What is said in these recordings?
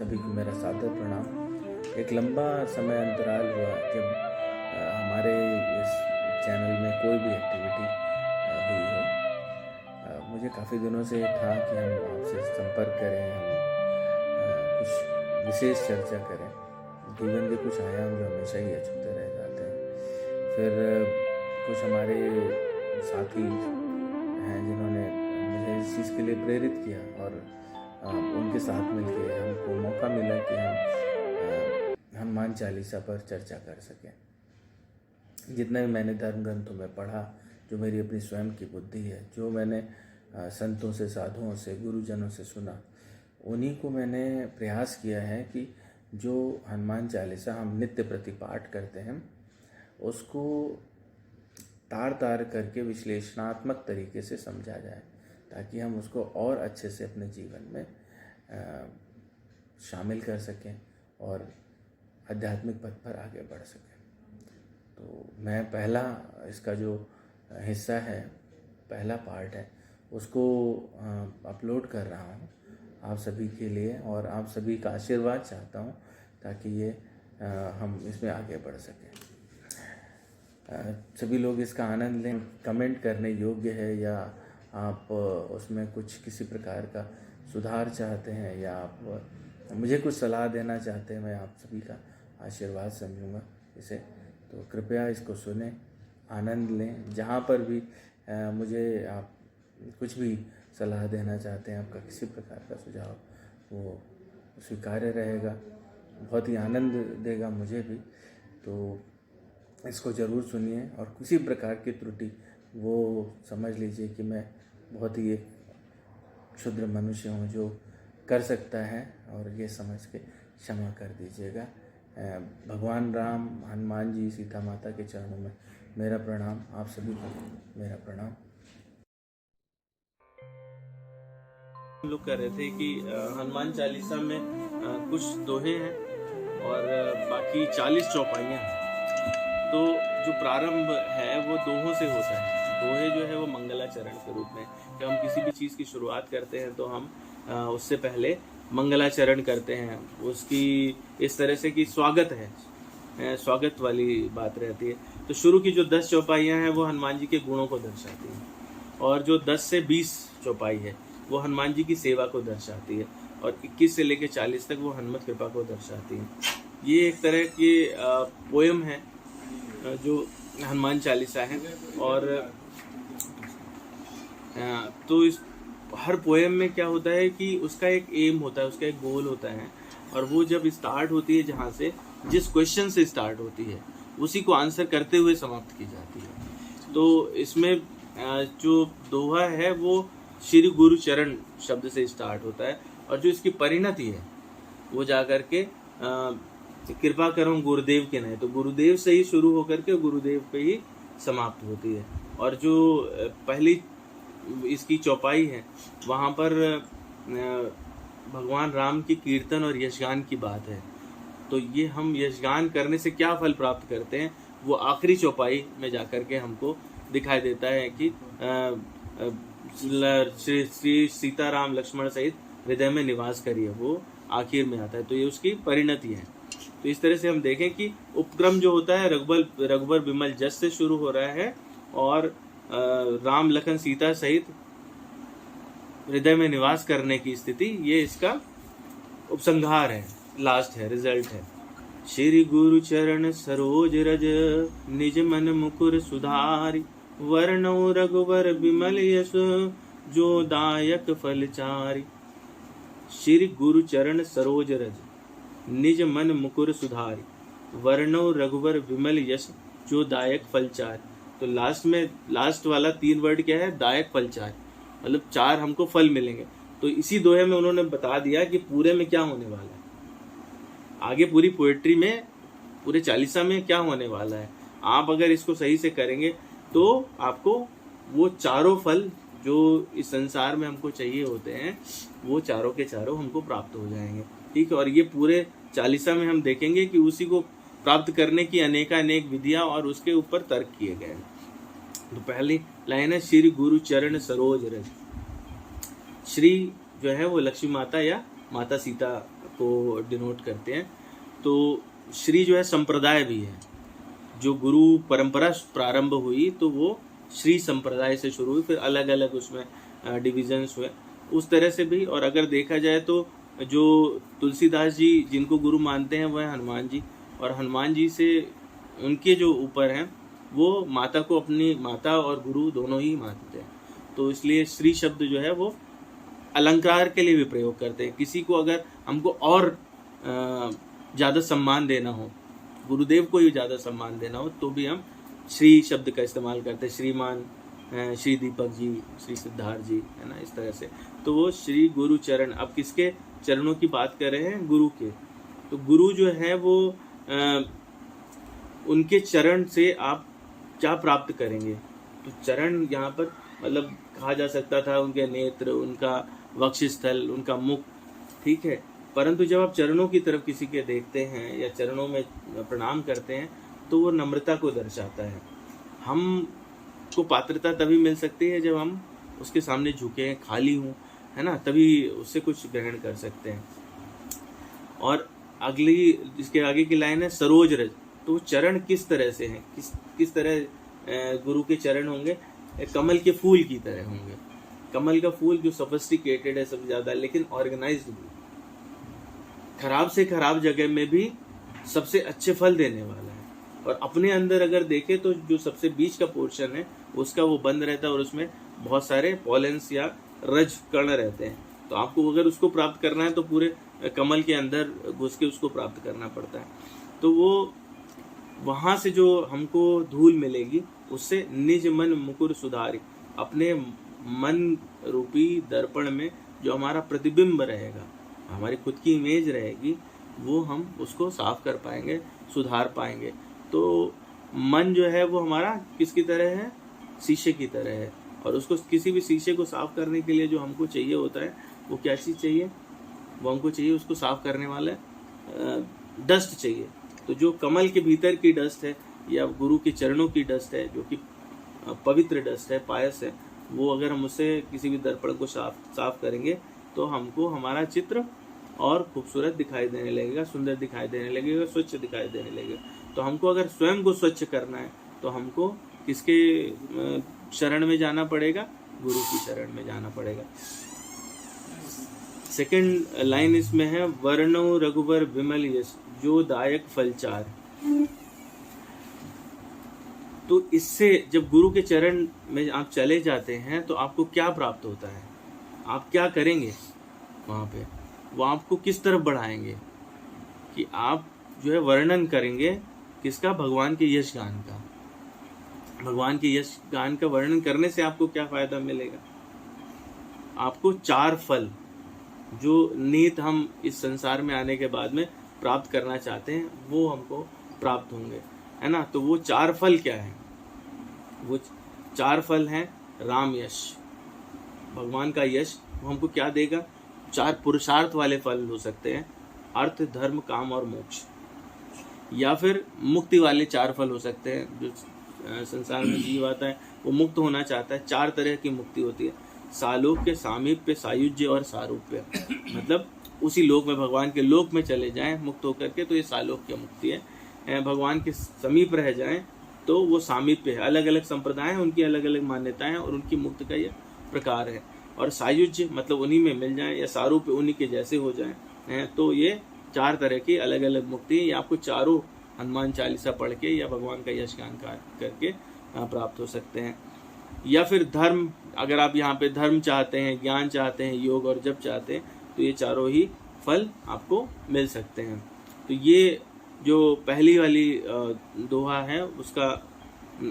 सभी को मेरा सादर प्रणाम। एक लंबा समय अंतराल हुआ जब हमारे इस चैनल में कोई भी एक्टिविटी हुई हो। मुझे काफ़ी दिनों से था कि हम आपसे संपर्क करें, हम कुछ विशेष चर्चा करें, जीवन के कुछ आयाम जो हमेशा ही अछूते रह जाते हैं। फिर कुछ हमारे साथी हैं जिन्होंने मुझे इस चीज़ के लिए प्रेरित किया और उनके साथ मिलके हमको मौका मिला कि हम हनुमान चालीसा पर चर्चा कर सकें। जितना भी मैंने धर्म ग्रंथों में पढ़ा, जो मेरी अपनी स्वयं की बुद्धि है, जो मैंने संतों से, साधुओं से, गुरुजनों से सुना, उन्हीं को मैंने प्रयास किया है कि जो हनुमान चालीसा हम नित्य प्रति पाठ करते हैं उसको तार तार करके विश्लेषणात्मक तरीके से समझा जाए, ताकि हम उसको और अच्छे से अपने जीवन में शामिल कर सकें और आध्यात्मिक पथ पर आगे बढ़ सकें। तो मैं पहला इसका जो हिस्सा है, पहला पार्ट है, उसको अपलोड कर रहा हूँ आप सभी के लिए, और आप सभी का आशीर्वाद चाहता हूँ ताकि ये हम इसमें आगे बढ़ सकें। सभी लोग इसका आनंद लें। कमेंट करने योग्य है, या आप उसमें कुछ किसी प्रकार का सुधार चाहते हैं, या आप मुझे कुछ सलाह देना चाहते हैं, मैं आप सभी का आशीर्वाद समझूंगा इसे। तो कृपया इसको सुने, आनंद लें। जहाँ पर भी मुझे आप कुछ भी सलाह देना चाहते हैं, आपका किसी प्रकार का सुझाव, वो स्वीकार्य रहेगा, बहुत ही आनंद देगा मुझे भी। तो इसको ज़रूर सुनिए, और किसी प्रकार की त्रुटि वो समझ लीजिए कि मैं बहुत ही एक क्षुद्र मनुष्य हूँ जो कर सकता है, और ये समझ के क्षमा कर दीजिएगा। भगवान राम, हनुमान जी, सीता माता के चरणों में मेरा प्रणाम, आप सभी को मेरा प्रणाम। हम लोग कह रहे थे कि हनुमान चालीसा में कुछ दोहे हैं और बाकी 40 चौपाइयाँ हैं। तो जो प्रारंभ है वो दोहों से होता है। दोहे जो है वो मंगलाचरण के रूप में, जब हम किसी भी चीज़ की शुरुआत करते हैं तो हम उससे पहले मंगलाचरण करते हैं, उसकी इस तरह से कि स्वागत है, स्वागत वाली बात रहती है। तो शुरू की जो 10 चौपाइयाँ हैं वो हनुमान जी के गुणों को दर्शाती हैं, और जो 10 से 20 चौपाई है वो हनुमान जी की सेवा को दर्शाती है, और 21 से लेकर 40 तक वो हनुमत कृपा को दर्शाती है। ये एक तरह की पोयम है जो हनुमान चालीसा है। और तो इस हर पोयम में क्या होता है कि उसका एक एम होता है, उसका एक गोल होता है, और वो जब स्टार्ट होती है, जहाँ से जिस क्वेश्चन से स्टार्ट होती है उसी को आंसर करते हुए समाप्त की जाती है। तो इसमें जो दोहा है वो श्री गुरु चरण शब्द से स्टार्ट होता है, और जो इसकी परिणति है वो जाकर के कृपा करो गुरुदेव के नहीं, तो गुरुदेव से ही शुरू होकर के गुरुदेव पे ही समाप्त होती है। और जो पहली इसकी चौपाई है वहाँ पर भगवान राम की कीर्तन और यशगान की बात है। तो ये हम यशगान करने से क्या फल प्राप्त करते हैं वो आखिरी चौपाई में जाकर के हमको दिखाई देता है कि श्री सीताराम लक्ष्मण सहित हृदय में निवास करिए, वो आखिर में आता है। तो ये उसकी परिणति है। तो इस तरह से हम देखें कि उपक्रम जो होता है रघुबर विमल जस से शुरू हो रहा है, और राम लखन सीता सहित हृदय में निवास करने की स्थिति, ये इसका उपसंहार है, लास्ट है, रिजल्ट है। श्री गुरु चरण सरोज रज निज मन मुकुर सुधारी, वर्णो रघुवर विमल यश जो दायक फलचारी। श्री गुरु चरण सरोज रज निज मन मुकुर सुधारी, वर्णो रघुवर विमल यश जो दायक फलचारी। तो लास्ट वाला 3 वर्ड क्या है? दायक फलचारी, मतलब 4 हमको फल मिलेंगे। तो इसी दोहे में उन्होंने बता दिया कि पूरे में क्या होने वाला है, आगे पूरी पोएट्री में, पूरे चालीसा में क्या होने वाला है। आप अगर इसको सही से करेंगे तो आपको वो चारों फल जो इस संसार में हमको चाहिए होते हैं, वो चारों के चारों हमको प्राप्त हो जाएंगे। ठीक है। और ये पूरे चालीसा में हम देखेंगे कि उसी को प्राप्त करने की अनेक विधियां और उसके ऊपर तर्क किए गए हैं। तो पहली लाइन है श्री गुरु चरण सरोज रज। श्री जो है वो लक्ष्मी माता या माता सीता को डिनोट करते हैं। तो श्री जो है संप्रदाय भी है, जो गुरु परंपरा प्रारंभ हुई तो वो श्री संप्रदाय से शुरू हुई, फिर अलग अलग उसमें डिविजन्स हुए, उस तरह से भी। और अगर देखा जाए तो जो तुलसीदास जी जिनको गुरु मानते हैं वह हनुमान जी, और हनुमान जी से उनके जो ऊपर हैं वो माता को अपनी माता और गुरु दोनों ही मानते हैं। तो इसलिए श्री शब्द जो है वो अलंकार के लिए भी प्रयोग करते हैं। किसी को अगर हमको और ज़्यादा सम्मान देना हो, गुरुदेव को ही ज़्यादा सम्मान देना हो, तो भी हम श्री शब्द का इस्तेमाल करते हैं। श्रीमान, श्री दीपक जी, श्री सिद्धार्थ जी, है ना, इस तरह से। तो वो श्री गुरु चरण, अब किसके चरणों की बात कर रहे हैं? गुरु के। तो गुरु जो है वो उनके चरण से आप क्या प्राप्त करेंगे? तो चरण यहाँ पर मतलब कहा जा सकता था उनके नेत्र, उनका वक्षस्थल, उनका मुख, ठीक है। परंतु जब आप चरणों की तरफ किसी के देखते हैं या चरणों में प्रणाम करते हैं तो वो नम्रता को दर्शाता है। हम को पात्रता तभी मिल सकती है जब हम उसके सामने झुके, खाली हूँ, है ना, तभी उससे कुछ ग्रहण कर सकते हैं। और अगली इसके आगे की लाइन है सरोज रज। तो चरण किस तरह से हैं, किस तरह गुरु के चरण होंगे? कमल के फूल की तरह होंगे। कमल का फूल जो सोफिस्टिकेटेड है सबसे ज्यादा, लेकिन ऑर्गेनाइज्ड भी, खराब से खराब जगह में भी सबसे अच्छे फल देने वाला है। और अपने अंदर अगर देखें तो जो सबसे बीच का पोर्शन है उसका वो बंद रहता है और उसमें बहुत सारे पॉलेंस या रज कण रहते हैं। तो आपको अगर उसको प्राप्त करना है तो पूरे कमल के अंदर घुस के उसको प्राप्त करना पड़ता है। तो वो वहाँ से जो हमको धूल मिलेगी उससे निज मन मुकुर सुधारी, अपने मन रूपी दर्पण में जो हमारा प्रतिबिंब रहेगा, हमारी खुद की इमेज रहेगी, वो हम उसको साफ कर पाएंगे, सुधार पाएंगे। तो मन जो है वो हमारा किसकी तरह है? शीशे की तरह है। और उसको किसी भी शीशे को साफ करने के लिए जो हमको चाहिए होता है वो क्या चीज़ चाहिए? वो हमको चाहिए उसको साफ करने वाला डस्ट चाहिए। तो जो कमल के भीतर की डस्ट है या गुरु के चरणों की डस्ट है, जो कि पवित्र डस्ट है, पायस है, वो अगर हम उससे किसी भी दर्पण को साफ करेंगे तो हमको हमारा चित्र और खूबसूरत दिखाई देने लगेगा, सुंदर दिखाई देने लगेगा, स्वच्छ दिखाई देने लगेगा। तो हमको अगर स्वयं को स्वच्छ करना है तो हमको किसके शरण में जाना पड़ेगा? गुरु की शरण में जाना पड़ेगा। सेकंड लाइन इसमें है वर्णो रघुवर विमल यश जो दायक फलचार। तो इससे जब गुरु के चरण में आप चले जाते हैं तो आपको क्या प्राप्त होता है? आप क्या करेंगे वहां पे? वो आपको किस तरफ बढ़ाएंगे कि आप जो है वर्णन करेंगे किसका? भगवान के यश गान का। भगवान के यश गान का वर्णन करने से आपको क्या फायदा मिलेगा? आपको 4 फल जो नीत हम इस संसार में आने के बाद में प्राप्त करना चाहते हैं वो हमको प्राप्त होंगे, है ना। तो वो 4 फल क्या है? वो 4 फल हैं राम यश, भगवान का यश। वो हमको क्या देगा? 4 पुरुषार्थ वाले फल हो सकते हैं, अर्थ, धर्म, काम और मोक्ष। या फिर मुक्ति वाले 4 फल हो सकते हैं। जो संसार में जीव आता है वो मुक्त होना चाहता है। 4 तरह की मुक्ति होती है, सालोक्य, सामीप्य, सायुज्य और सारूप्य। मतलब उसी लोक में, भगवान के लोक में चले जाएं मुक्त होकर के, तो ये सालोक्य मुक्ति है। भगवान के समीप रह जाएं तो वो सामीप्य है। अलग अलग संप्रदाय हैं, उनकी अलग अलग मान्यताएं हैं और उनकी मुक्त का यह प्रकार है। और सायुज्य मतलब उन्हीं में मिल जाएं, या सारूप्य उन्हीं के जैसे हो जाएं। तो ये 4 तरह की अलग अलग मुक्ति है। ये आपको चारों हनुमान चालीसा पढ़ के या भगवान का यश गान करके प्राप्त हो सकते हैं। या फिर धर्म, अगर आप यहाँ पे धर्म चाहते हैं, ज्ञान चाहते हैं, योग और जप चाहते हैं, तो ये चारों ही फल आपको मिल सकते हैं। तो ये जो पहली वाली दोहा है उसका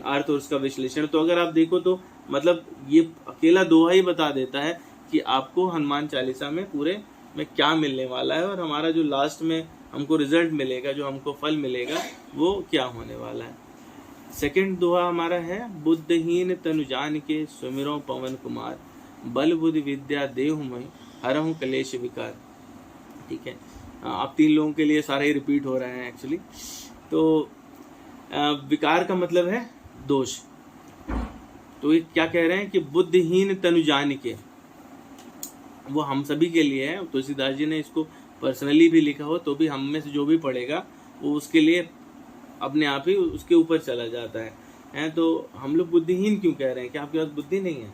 अर्थ और उसका विश्लेषण, तो अगर आप देखो तो मतलब ये अकेला दोहा ही बता देता है कि आपको हनुमान चालीसा में पूरे में क्या मिलने वाला है, और हमारा जो लास्ट में हमको रिजल्ट मिलेगा, जो हमको फल मिलेगा, वो क्या होने वाला है। सेकंड दोहा हमारा है बुद्धहीन तनु जान के सुमिरो पवन कुमार, बल बुद्धि विद्या देहु मई हरहु कलेश विकार। ठीक है, आप 3 लोगों के लिए सारे ही रिपीट हो रहे हैं एक्चुअली। तो विकार का मतलब है दोष। तो ये क्या कह रहे हैं कि बुद्धिहीन तनु जान के, वो हम सभी के लिए है। तुलसीदास जी ने इसको पर्सनली भी लिखा हो तो भी हम में से जो भी पढ़ेगा वो उसके लिए अपने आप ही उसके ऊपर चला जाता है। तो हम लोग बुद्धिहीन क्यों कह रहे हैं? कि आपके पास बुद्धि नहीं है?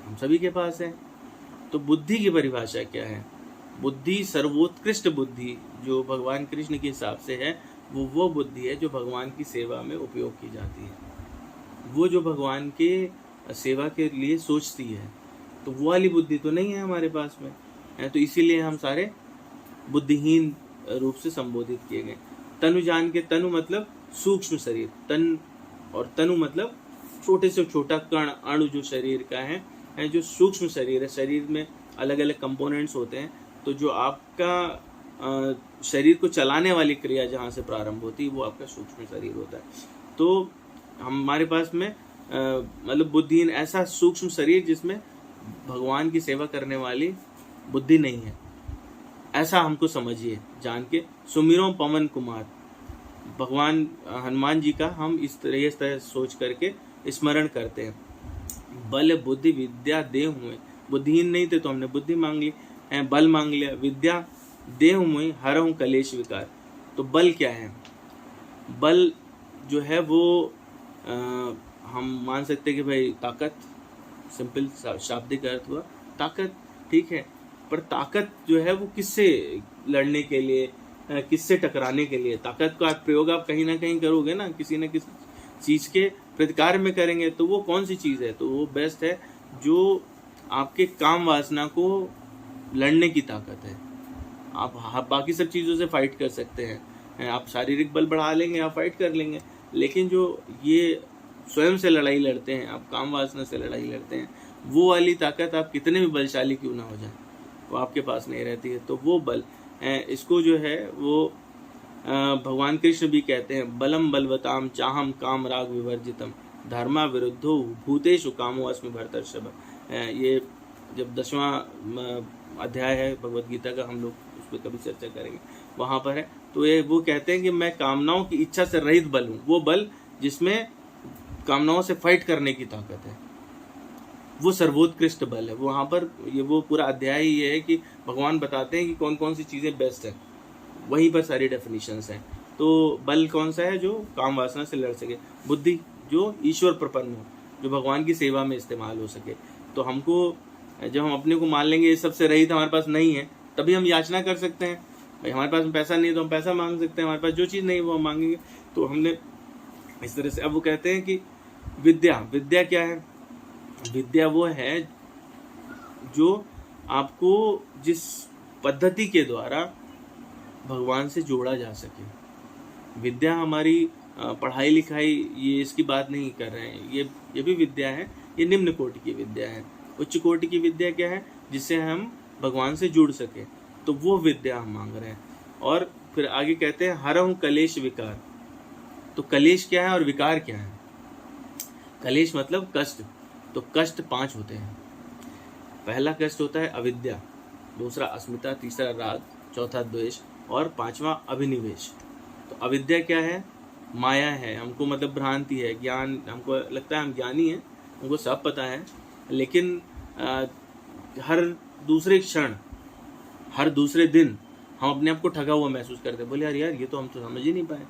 हम सभी के पास है। तो बुद्धि की परिभाषा क्या है? बुद्धि, सर्वोत्कृष्ट बुद्धि जो भगवान कृष्ण के हिसाब से है, वो बुद्धि है जो भगवान की सेवा में उपयोग की जाती है, वो जो भगवान के सेवा के लिए सोचती है। तो वो वाली बुद्धि तो नहीं है हमारे पास में है। तो इसीलिए हम सारे बुद्धिहीन रूप से संबोधित किए गए। तनु जान के, तनु मतलब सूक्ष्म शरीर, तन और तनु मतलब छोटे से छोटा कण अणु जो शरीर का है जो सूक्ष्म शरीर है। शरीर में अलग अलग कंपोनेंट्स होते हैं। तो जो आपका शरीर को चलाने वाली क्रिया जहाँ से प्रारंभ होती है वो आपका सूक्ष्म शरीर होता है। तो हमारे पास में मतलब बुद्धिहीन ऐसा सूक्ष्म शरीर जिसमें भगवान की सेवा करने वाली बुद्धि नहीं है, ऐसा हमको समझिए जान के। सुमिरो पवन कुमार, भगवान हनुमान जी का हम इस तरह सोच करके स्मरण करते हैं। बल बुद्धि विद्या दे हुए, बुद्धिहीन नहीं थे तो हमने बुद्धि मांग ली, बल मांग लिया। विद्या दे हुए हरहूँ कलेश विकार। तो बल क्या है? बल जो है वो हम मान सकते हैं कि भाई ताकत, सिंपल शाब्दिक अर्थ हुआ ताकत, ठीक है। पर ताकत जो है वो किससे लड़ने के लिए, किससे टकराने के लिए? ताकत का प्रयोग आप कहीं ना कहीं करोगे ना, किसी न किसी चीज़ के प्रतिकार में करेंगे। तो वो कौन सी चीज़ है? तो वो बेस्ट है जो आपके काम वासना को लड़ने की ताकत है। आप बाकी सब चीज़ों से फाइट कर सकते हैं, आप शारीरिक बल बढ़ा लेंगे, आप फाइट कर लेंगे। लेकिन जो ये स्वयं से लड़ाई लड़ते हैं, आप काम वासना से लड़ाई लड़ते हैं, वो वाली ताकत आप कितने भी बलशाली क्यों ना हो जाए वो आपके पास नहीं रहती है। तो वो बल इसको जो है वो भगवान कृष्ण भी कहते हैं, बलम बलवताम चाहम काम राग विवर्जितम धर्मा विरुद्धो भूतेषु कामो अस्मि भरतर्षभ। ये जब 10वां अध्याय है भगवत गीता का, हम लोग उस पर कभी चर्चा करेंगे, वहाँ पर है। तो ये वो कहते हैं कि मैं कामनाओं की इच्छा से रहित बल हूँ, वो बल जिसमें कामनाओं से फाइट करने की ताकत है, वो सर्वोत्कृष्ट बल है। वहाँ पर ये वो पूरा अध्याय ये है कि भगवान बताते हैं कि कौन कौन सी चीज़ें बेस्ट है, वहीं पर सारी डेफिनेशंस हैं। तो बल कौन सा है? जो काम वासना से लड़ सके। बुद्धि जो ईश्वर प्रपन्न हो, जो भगवान की सेवा में इस्तेमाल हो सके। तो हमको जब हम अपने को मान लेंगे ये सबसे रहित हमारे पास नहीं है, तभी हम याचना कर सकते हैं। भाई हमारे पास पैसा नहीं है तो हम पैसा मांग सकते हैं, हमारे पास जो चीज़ नहीं है वो हम मांगेंगे। तो हमने इस तरह से, अब वो कहते हैं कि विद्या, विद्या क्या है? विद्या वो है जो आपको जिस पद्धति के द्वारा भगवान से जोड़ा जा सके। विद्या हमारी पढ़ाई लिखाई ये इसकी बात नहीं कर रहे हैं, ये भी विद्या है, ये निम्न कोटि की विद्या है। उच्च कोटि की विद्या क्या है? जिससे हम भगवान से जुड़ सके, तो वो विद्या हम मांग रहे हैं। और फिर आगे कहते हैं हरहूँ कलेश विकार। तो कलेश क्या है और विकार क्या है? कलेश मतलब कष्ट। तो कष्ट 5 होते हैं। पहला कष्ट होता है अविद्या, दूसरा अस्मिता, तीसरा राग, चौथा द्वेष और 5वां अभिनिवेश। तो अविद्या क्या है? माया है, हमको मतलब भ्रांति है, ज्ञान, हमको लगता है हम ज्ञानी हैं, हमको सब पता है, लेकिन हर दूसरे क्षण, हर दूसरे दिन हम अपने आप को ठगा हुआ महसूस करते हैं। बोले यार ये तो हम तो समझ ही नहीं पाए,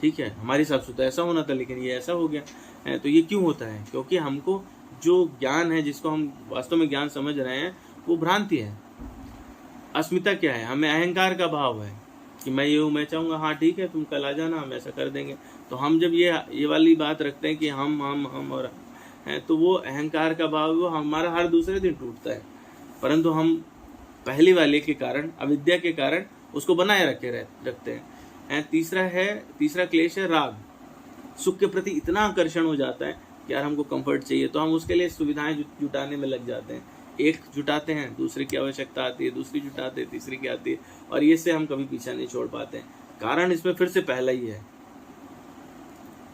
ठीक है हमारे हिसाब से तो ऐसा होना था लेकिन ये ऐसा हो गया। तो ये क्यों होता है? क्योंकि हमको जो ज्ञान है, जिसको हम वास्तव में ज्ञान समझ रहे हैं, वो भ्रांति है। अस्मिता क्या है? हमें अहंकार का भाव है कि मैं ये हूँ, मैं चाहूँगा हाँ ठीक है तुम कल आ जाना, हम ऐसा कर देंगे। तो हम जब ये वाली बात रखते हैं कि हम और हैं, तो वो अहंकार का भाव वो हमारा हर दूसरे दिन टूटता है। परंतु हम पहले वाले के कारण, अविद्या के कारण उसको बनाए रखते हैं। तीसरा क्लेश है राग। सुख के प्रति इतना आकर्षण हो जाता है कि यार हमको कंफर्ट चाहिए, तो हम उसके लिए सुविधाएं जुटाने में लग जाते हैं। एक जुटाते हैं, दूसरे की आवश्यकता आती है, दूसरी जुटाते हैं, तीसरी की आती है, और ये से हम कभी पीछा नहीं छोड़ पाते हैं। कारण इसमें फिर से पहला ही है,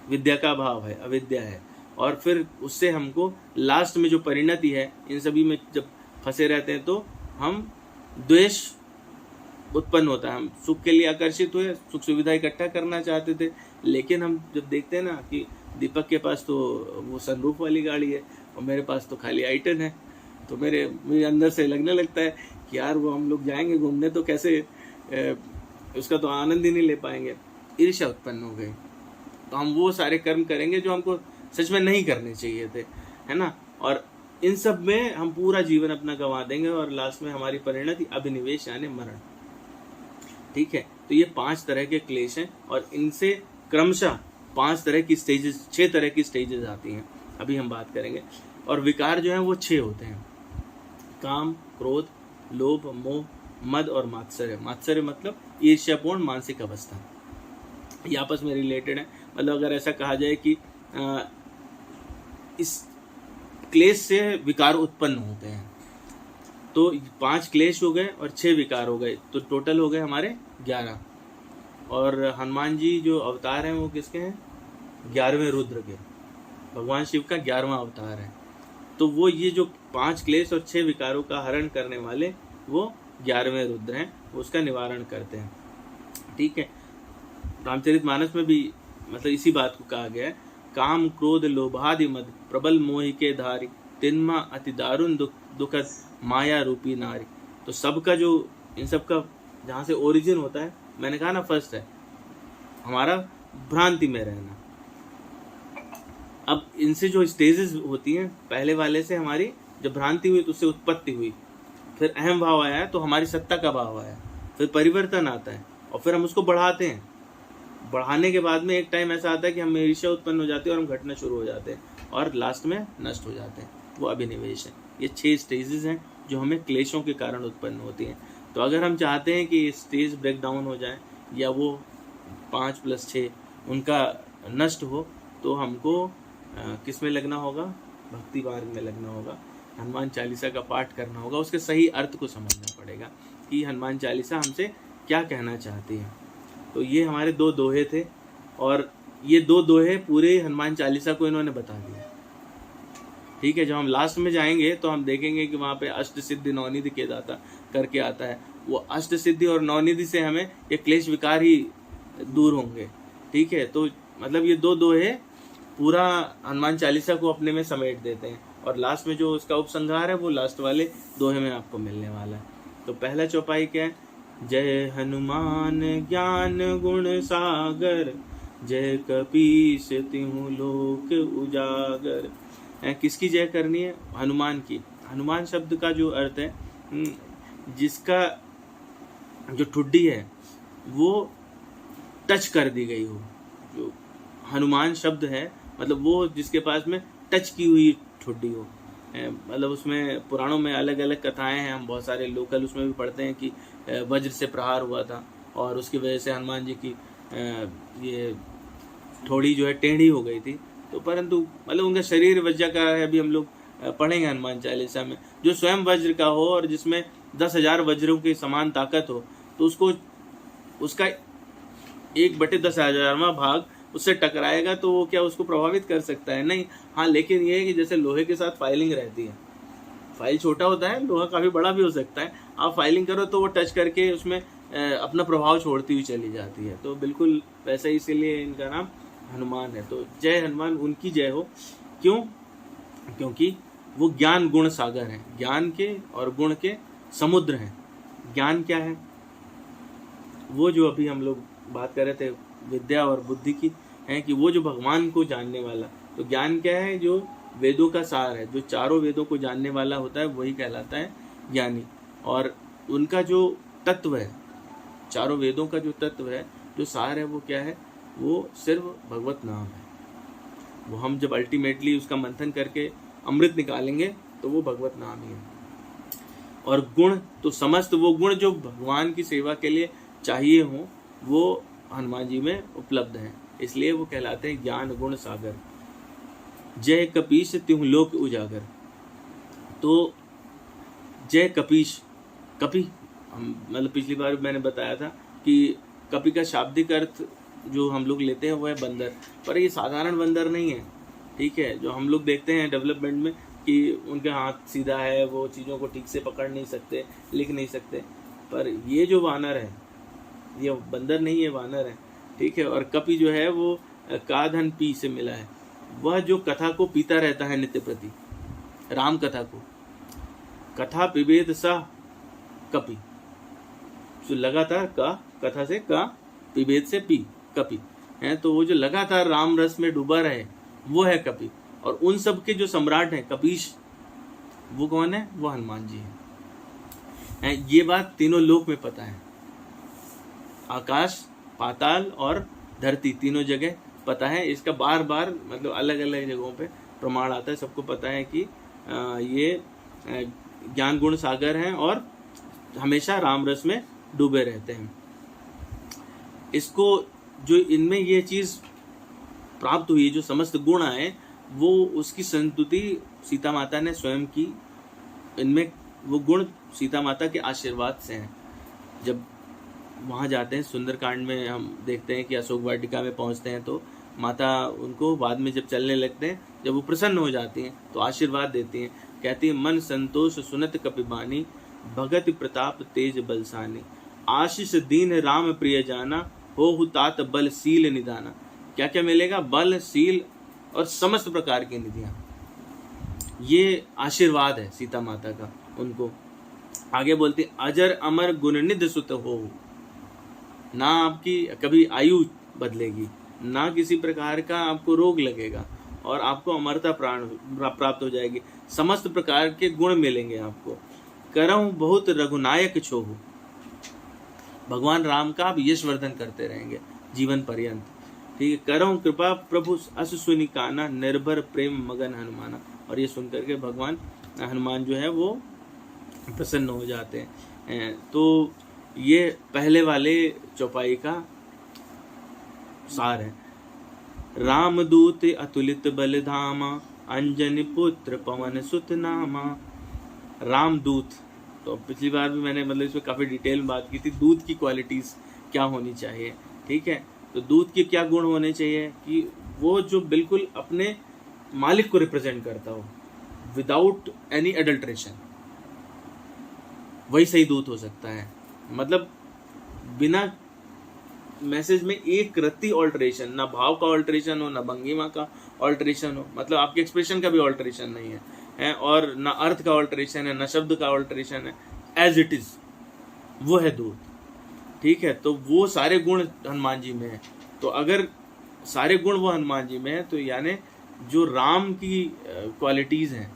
विद्या का अभाव है, अविद्या है। और फिर उससे हमको लास्ट में जो परिणति है, इन सभी में जब फंसे रहते हैं तो हम द्वेष उत्पन्न होता है। हम सुख के लिए आकर्षित हुए, सुख सुविधा इकट्ठा करना चाहते थे, लेकिन हम जब देखते हैं ना कि दीपक के पास तो वो सनरूफ वाली गाड़ी है और मेरे पास तो खाली i10 है, तो मुझे अंदर से लगने लगता है कि यार वो हम लोग जाएंगे घूमने तो कैसे उसका तो आनंद ही नहीं ले पाएंगे। ईर्ष्या उत्पन्न हो गई, तो हम वो सारे कर्म करेंगे जो हमको सच में नहीं करने चाहिए थे, है ना। और इन सब में हम पूरा जीवन अपना गंवा देंगे और लास्ट में हमारी परिणति अभिनिवेश यानी मरण। ठीक है, तो ये 5 तरह के क्लेश हैं और इनसे क्रमशः 5 तरह की स्टेजेस, 6 तरह की स्टेजेस आती हैं, अभी हम बात करेंगे। और विकार जो हैं वो 6 होते हैं, काम, क्रोध, लोभ, मोह, मद और मात्सर्य। मात्सर्य मतलब ईर्ष्यापूर्ण मानसिक अवस्था, ये आपस में रिलेटेड है। मतलब अगर ऐसा कहा जाए कि इस क्लेश से विकार उत्पन्न होते हैं, तो 5 क्लेश हो गए और 6 विकार हो गए, तो टोटल हो गए हमारे 11। और हनुमान जी जो अवतार हैं वो किसके हैं? 11वें रुद्र के, भगवान शिव का 11वां अवतार है। तो वो ये जो 5 क्लेश और 6 विकारों का हरण करने वाले वो 11वें रुद्र हैं, वो उसका निवारण करते हैं। ठीक है, रामचरितमानस में भी मतलब इसी बात को कहा गया है, काम क्रोध लोभादि मद प्रबल मोहि के धारी तिन्मा अति दारुण दुखद माया रूपी नारी। तो सबका जो इन सब का जहाँ से ओरिजिन होता है, मैंने कहा ना, फर्स्ट है हमारा भ्रांति में रहना। अब इनसे जो स्टेजेस होती हैं, पहले वाले से हमारी जब भ्रांति हुई तो उससे उत्पत्ति हुई, फिर अहम भाव आया तो हमारी सत्ता का भाव आया, फिर परिवर्तन आता है और फिर हम उसको बढ़ाते हैं। बढ़ाने के बाद में एक टाइम ऐसा आता है कि हम ईर्ष्या उत्पन्न हो जाती है और हम घटना शुरू हो जाते हैं और लास्ट में नष्ट हो जाते हैं, वो अभिनिवेश है। ये 6 स्टेजेस हैं जो हमें क्लेशों के कारण उत्पन्न होती हैं। तो अगर हम चाहते हैं कि स्टेज ब्रेक डाउन हो जाए या वो 5 + 6 उनका नष्ट हो, तो हमको किस में लगना होगा? भक्ति मार्ग में लगना होगा, हनुमान चालीसा का पाठ करना होगा, उसके सही अर्थ को समझना पड़ेगा कि हनुमान चालीसा हमसे क्या कहना चाहती है। तो ये हमारे 2 दोहे थे और ये 2 दोहे पूरे हनुमान चालीसा को इन्होंने बता दिया। ठीक है, जब हम लास्ट में जाएंगे तो हम देखेंगे कि वहाँ पे अष्ट सिद्धि नवनिधि के दाता करके आता है। वो अष्ट सिद्धि और नवनिधि से हमें ये क्लेश विकार ही दूर होंगे। ठीक है, तो मतलब ये 2 दोहे पूरा हनुमान चालीसा को अपने में समेट देते हैं और लास्ट में जो उसका उपसंहार है वो लास्ट वाले दोहे में आपको मिलने वाला है। तो पहला चौपाई क्या है? जय हनुमान ज्ञान गुण सागर, जय कपीस तिहु लोक उजागर। किसकी जय करनी है? हनुमान की। हनुमान शब्द का जो अर्थ है, जिसका जो ठुड्डी है वो टच कर दी गई हो। जो हनुमान शब्द है मतलब वो जिसके पास में टच की हुई ठुड्डी हो। मतलब उसमें पुराणों में अलग अलग कथाएं हैं, हम बहुत सारे लोकल उसमें भी पढ़ते हैं कि वज्र से प्रहार हुआ था और उसकी वजह से हनुमान जी की ये थोड़ी जो है टेढ़ी हो गई थी। तो परंतु मतलब उनका शरीर वज्र का है, अभी हम लोग पढ़ेंगे हनुमान चालीसा में, जो स्वयं वज्र का हो और जिसमें 10,000 वज्रों की समान ताकत हो, तो उसको उसका 1/10,000वां भाग उससे टकराएगा तो वो क्या उसको प्रभावित कर सकता है? नहीं। हाँ, लेकिन ये है कि जैसे लोहे के साथ फाइलिंग रहती है, फाइल छोटा होता है, लोहा काफ़ी बड़ा भी हो सकता है, आप फाइलिंग करो तो वो टच करके उसमें अपना प्रभाव छोड़ती हुई चली जाती है। तो बिल्कुल वैसे ही, इसीलिए इनका नाम हनुमान है। तो जय हनुमान, उनकी जय हो। क्यों? क्योंकि वो ज्ञान गुण सागर हैं, ज्ञान के और गुण के समुद्र हैं। ज्ञान क्या है? वो जो अभी हम लोग बात कर रहे थे विद्या और बुद्धि की, है कि वो जो भगवान को जानने वाला। तो ज्ञान क्या है? जो वेदों का सार है, जो चारों वेदों को जानने वाला होता है वही कहलाता है ज्ञानी। और उनका जो तत्व है, चारों वेदों का जो तत्व है, जो सार है, वो क्या है? वो सिर्फ भगवत नाम है। वो हम जब अल्टीमेटली उसका मंथन करके अमृत निकालेंगे तो वो भगवत नाम ही है। और गुण तो समस्त वो गुण जो भगवान की सेवा के लिए चाहिए हों वो हनुमान जी में उपलब्ध हैं, इसलिए वो कहलाते हैं ज्ञान गुण सागर। जय कपीश तिहु लोक उजागर। तो जय कपीश, कपि मतलब पिछली बार मैंने बताया था कि कपि का शाब्दिक अर्थ जो हम लोग लेते हैं वो है बंदर, पर ये साधारण बंदर नहीं है। ठीक है, जो हम लोग देखते हैं डेवलपमेंट में कि उनके हाथ सीधा है, वो चीज़ों को ठीक से पकड़ नहीं सकते, लिख नहीं सकते, पर ये जो वानर है ये बंदर नहीं है, वानर है। ठीक है, और कपि जो है वो काधन पी से मिला है। वह जो कथा को पीता रहता है नित्य प्रति, राम कथा को, कथा पिबेत सा कपि, जो लगातार का कथा से का, पिबेत से पी, कपि है। तो वो जो लगातार राम रस में डूबा रहे वो है कपि। और उन सब के जो सम्राट हैं कपीश, वो कौन है? वो हनुमान जी हैं। ये बात तीनों लोक में पता है, आकाश, पाताल और धरती, तीनों जगह पता है। इसका बार बार मतलब अलग अलग जगहों पे प्रमाण आता है। सबको पता है कि ये ज्ञान गुण सागर हैं और हमेशा राम रस में डूबे रहते हैं। इसको जो इनमें ये चीज प्राप्त हुई, जो समस्त गुण आए, वो उसकी संतुति सीता माता ने स्वयं की। इनमें वो गुण सीता माता के आशीर्वाद से हैं। जब वहाँ जाते हैं सुंदरकांड में हम देखते हैं कि अशोक वाटिका में पहुँचते हैं तो माता उनको बाद में जब चलने लगते हैं, जब वो प्रसन्न हो जाती हैं तो आशीर्वाद देती हैं। कहती है, मन संतोष सुनत कपिबानी, भगत प्रताप तेज बलसानी, आशीष दीन राम प्रिय जाना, हो तात बल सील निदाना। क्या क्या मिलेगा? बल, सील और समस्त प्रकार की निधियां। ये आशीर्वाद है सीता माता का उनको। आगे बोलती, अजर अमर गुणनिध सुत हो, ना आपकी कभी आयु बदलेगी, ना किसी प्रकार का आपको रोग लगेगा और आपको अमरता प्राण प्राप्त हो जाएगी। समस्त प्रकार के गुण मिलेंगे आपको। करऊं बहुत रघुनायक छोहु, भगवान राम का आप यशवर्धन करते रहेंगे जीवन पर्यंत। ठीक है। करऊं कृपा प्रभु अस सुनि काना, निर्भर प्रेम मगन हनुमाना। और ये सुनकर के भगवान हनुमान जो है वो प्रसन्न हो जाते हैं। तो ये पहले वाले चौपाई का सार है। रामदूत अतुलित बल धामा, अंजनी पुत्र पवन सुत नामा। रामदूत, तो पिछली बार भी मैंने मतलब इसमें काफ़ी डिटेल में बात की थी, दूत की क्वालिटीज़ क्या होनी चाहिए। ठीक है। तो दूत के क्या गुण होने चाहिए कि वो जो बिल्कुल अपने मालिक को रिप्रेजेंट करता हो विदाउट एनी एडल्ट्रेशन, वही सही दूत हो सकता है। मतलब बिना मैसेज में एक रत्ती ऑल्टरेशन, ना भाव का ऑल्टरेशन हो, ना भंगिमा का ऑल्टरेशन हो, मतलब आपके एक्सप्रेशन का भी ऑल्टरेशन नहीं है और ना अर्थ का ऑल्टरेशन है, ना शब्द का ऑल्टरेशन है, एज इट इज, वो है दूत। ठीक है। तो वो सारे गुण हनुमान जी में है। तो अगर सारे गुण वो हनुमान जी में है तो यानी जो राम की क्वालिटीज़ हैं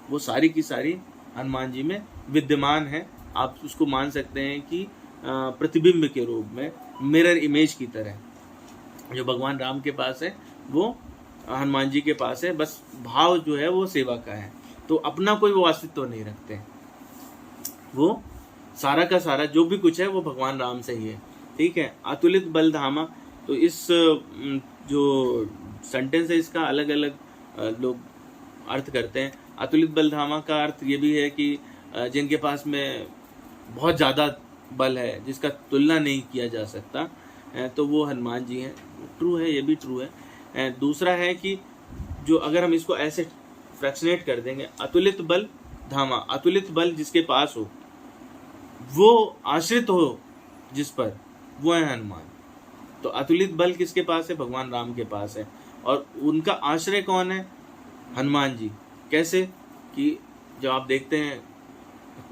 वो सारी की सारी हनुमान जी में विद्यमान है। आप उसको मान सकते हैं कि प्रतिबिंब के रूप में, मिरर इमेज की तरह जो भगवान राम के पास है वो हनुमान जी के पास है। बस भाव जो है वो सेवा का है। तो अपना कोई वो अस्तित्व नहीं रखते, वो सारा का सारा जो भी कुछ है वो भगवान राम से ही है। ठीक है। अतुलित बल धामा, तो इस जो सेंटेंस है इसका अलग अलग लोग अर्थ करते हैं। अतुलित बल धामा का अर्थ ये भी है कि जिनके पास में बहुत ज़्यादा बल है, जिसका तुलना नहीं किया जा सकता, तो वो हनुमान जी हैं। ट्रू है, ये भी ट्रू है। दूसरा है कि जो अगर हम इसको ऐसे फ्रैक्शनेट कर देंगे, अतुलित बल धामा, अतुलित बल जिसके पास हो, वो आश्रित हो जिस पर, वो है हनुमान। तो अतुलित बल किसके पास है? भगवान राम के पास है। और उनका आश्रय कौन है? हनुमान जी। कैसे कि जब आप देखते हैं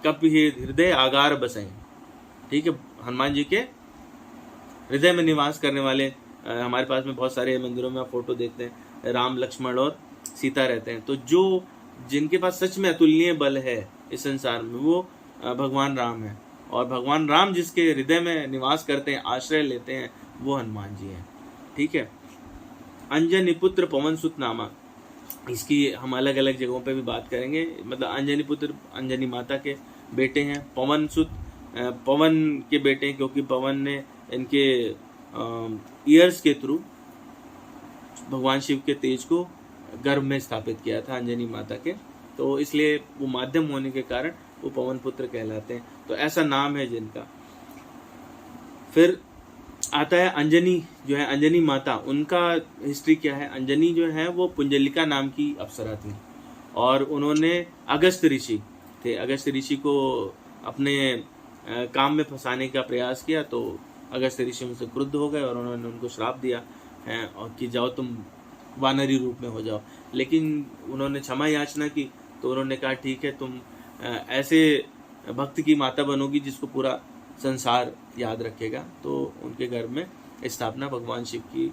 कपि हृदय आगार बसाई, ठीक है, हनुमान जी के हृदय में निवास करने वाले, हमारे पास में बहुत सारे मंदिरों में आप फोटो देखते हैं, राम लक्ष्मण और सीता रहते हैं। तो जो जिनके पास सच में अतुलनीय बल है इस संसार में, वो भगवान राम है। और भगवान राम जिसके हृदय में निवास करते हैं, आश्रय लेते हैं, वो हनुमान जी हैं। ठीक है। अंजनी पुत्र पवन सुत नामा, इसकी हम अलग अलग जगहों पे भी बात करेंगे। मतलब अंजनी पुत्र अंजनी माता के बेटे हैं। पवन सुत, पवन के बेटे हैं क्योंकि पवन ने इनके ईयर्स के थ्रू भगवान शिव के तेज को गर्भ में स्थापित किया था अंजनी माता के, तो इसलिए वो माध्यम होने के कारण वो पवन पुत्र कहलाते हैं। तो ऐसा नाम है जिनका। फिर आता है अंजनी, जो है अंजनी माता, उनका हिस्ट्री क्या है? अंजनी जो है वो पुंजलिका नाम की अप्सरा थी और उन्होंने अगस्त ऋषि थे, अगस्त ऋषि को अपने काम में फंसाने का प्रयास किया। तो अगस्त ऋषि उनसे क्रुद्ध हो गए और उन्होंने उनको श्राप दिया है और कि जाओ तुम वानरी रूप में हो जाओ। लेकिन उन्होंने क्षमा याचना की, तो उन्होंने कहा ठीक है, तुम ऐसे भक्त की माता बनोगी जिसको पूरा संसार याद रखेगा। तो उनके घर में स्थापना भगवान शिव की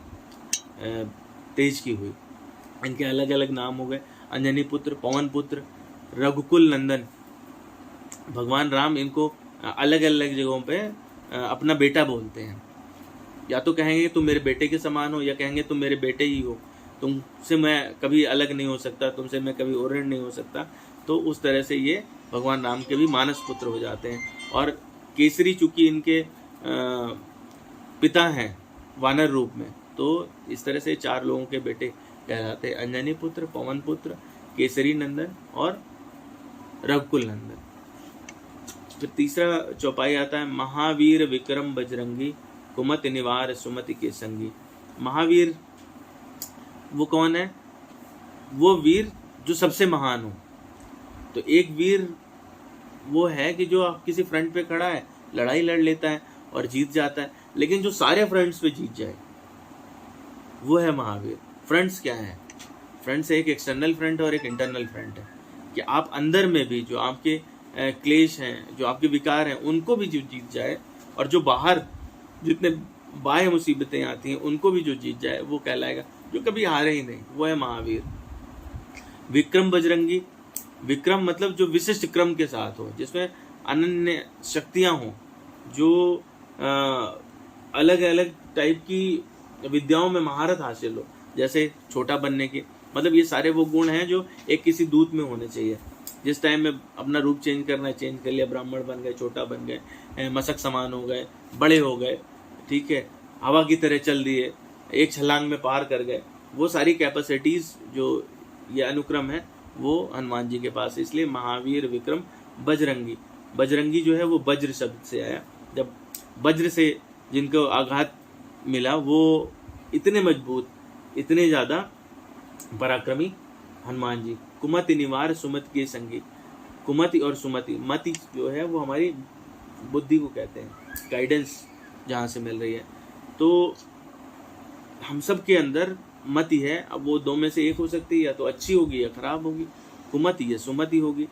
तेज की हुई। इनके अलग अलग नाम हो गए, अंजनी पुत्र, पवन पुत्र, रघुकुल नंदन। भगवान राम इनको अलग अलग जगहों पे अपना बेटा बोलते हैं। या तो कहेंगे तुम मेरे बेटे के समान हो, या कहेंगे तुम मेरे बेटे ही हो, तुमसे मैं कभी अलग नहीं हो सकता, तुमसे मैं कभी ऋण नहीं हो सकता। तो उस तरह से ये भगवान राम के भी मानस पुत्र हो जाते हैं। और केसरी चूंकि इनके पिता हैं वानर रूप में, तो इस तरह से 4 लोगों के बेटे कहलाते हैं, अंजनी पुत्र, पवन पुत्र, केसरी नंदन और रघुकुल नंदन। फिर तीसरा चौपाई आता है, महावीर विक्रम बजरंगी, कुमति निवार सुमति के संगी। महावीर वो कौन है? वो वीर जो सबसे महान हो। तो एक वीर वो है कि जो आप किसी फ्रंट पे खड़ा है, लड़ाई लड़ लेता है और जीत जाता है, लेकिन जो सारे फ्रंट्स पे जीत जाए वो है महावीर। फ्रंट्स क्या है? फ्रंट्स एक एक्सटर्नल फ्रंट और एक इंटरनल फ्रंट है, कि आप अंदर में भी जो आपके क्लेश हैं, जो आपके विकार हैं, उनको भी जो जीत जाए, और जो बाहर जितने बाह्य मुसीबतें आती हैं उनको भी जो जीत जाए वो कहलाएगा जो कभी हारे ही नहीं, वो है महावीर। विक्रम बजरंगी, विक्रम मतलब जो विशिष्ट क्रम के साथ हो, जिसमें अनन्य शक्तियां हों, जो अलग अलग टाइप की विद्याओं में महारत हासिल हो, जैसे छोटा बनने के, मतलब ये सारे वो गुण हैं जो एक किसी दूत में होने चाहिए। जिस टाइम में अपना रूप चेंज करना है, चेंज कर लिया, ब्राह्मण बन गए, छोटा बन गए, मशक समान हो गए, बड़े हो गए, ठीक है, हवा की तरह चल दिए, एक छलांग में पार कर गए, वो सारी कैपेसिटीज जो ये अनुक्रम है वो हनुमान जी के पास है। इसलिए महावीर विक्रम बजरंगी। बजरंगी जो है वो वज्र शब्द से आया, जब वज्र से जिनको आघात मिला वो इतने मजबूत, इतने ज़्यादा पराक्रमी हनुमान जी। कुमति निवार सुमति के संगी। कुमति और सुमति, मति जो है वो हमारी बुद्धि को कहते हैं, गाइडेंस जहाँ से मिल रही है। तो हम सब के अंदर मति है, अब वो 2 में से एक हो सकती है, या तो अच्छी होगी या खराब होगी, कुमति या सुमति होगी,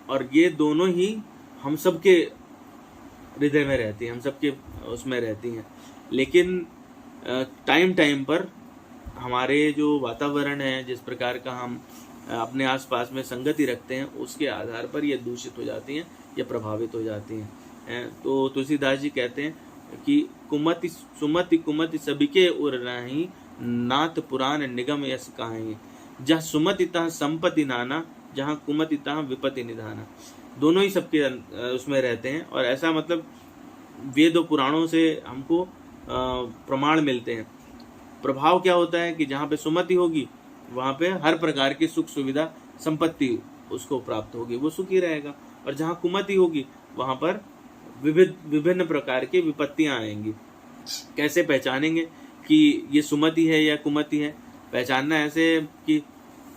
और ये दोनों ही हम सब के हृदय में रहती हैं, हम सब के उसमें रहती हैं। लेकिन टाइम टाइम पर हमारे जो वातावरण है, जिस प्रकार का हम अपने आसपास में संगति रखते हैं, उसके आधार पर ये दूषित हो जाती हैं या प्रभावित हो जाती हैं। तो तुलसीदास जी कहते हैं कि कुमति सुमति कुमति सबके उर नाही, नाथ पुराण निगम यस कहाई। जहाँ सुमति तहाँ संपत्ति नाना, जहाँ कुमति तहाँ विपत्ति निधाना। दोनों ही सबके उसमें रहते हैं, और ऐसा मतलब वेद और पुराणों से हमको प्रमाण मिलते हैं। प्रभाव क्या होता है कि जहाँ पे सुमति होगी वहाँ पे हर प्रकार की सुख सुविधा संपत्ति उसको प्राप्त होगी, वो सुखी रहेगा। और जहाँ कुमति होगी वहाँ पर विभिन्न प्रकार की विपत्तियाँ आएंगी। कैसे पहचानेंगे कि ये सुमति है या कुमति है? पहचानना ऐसे कि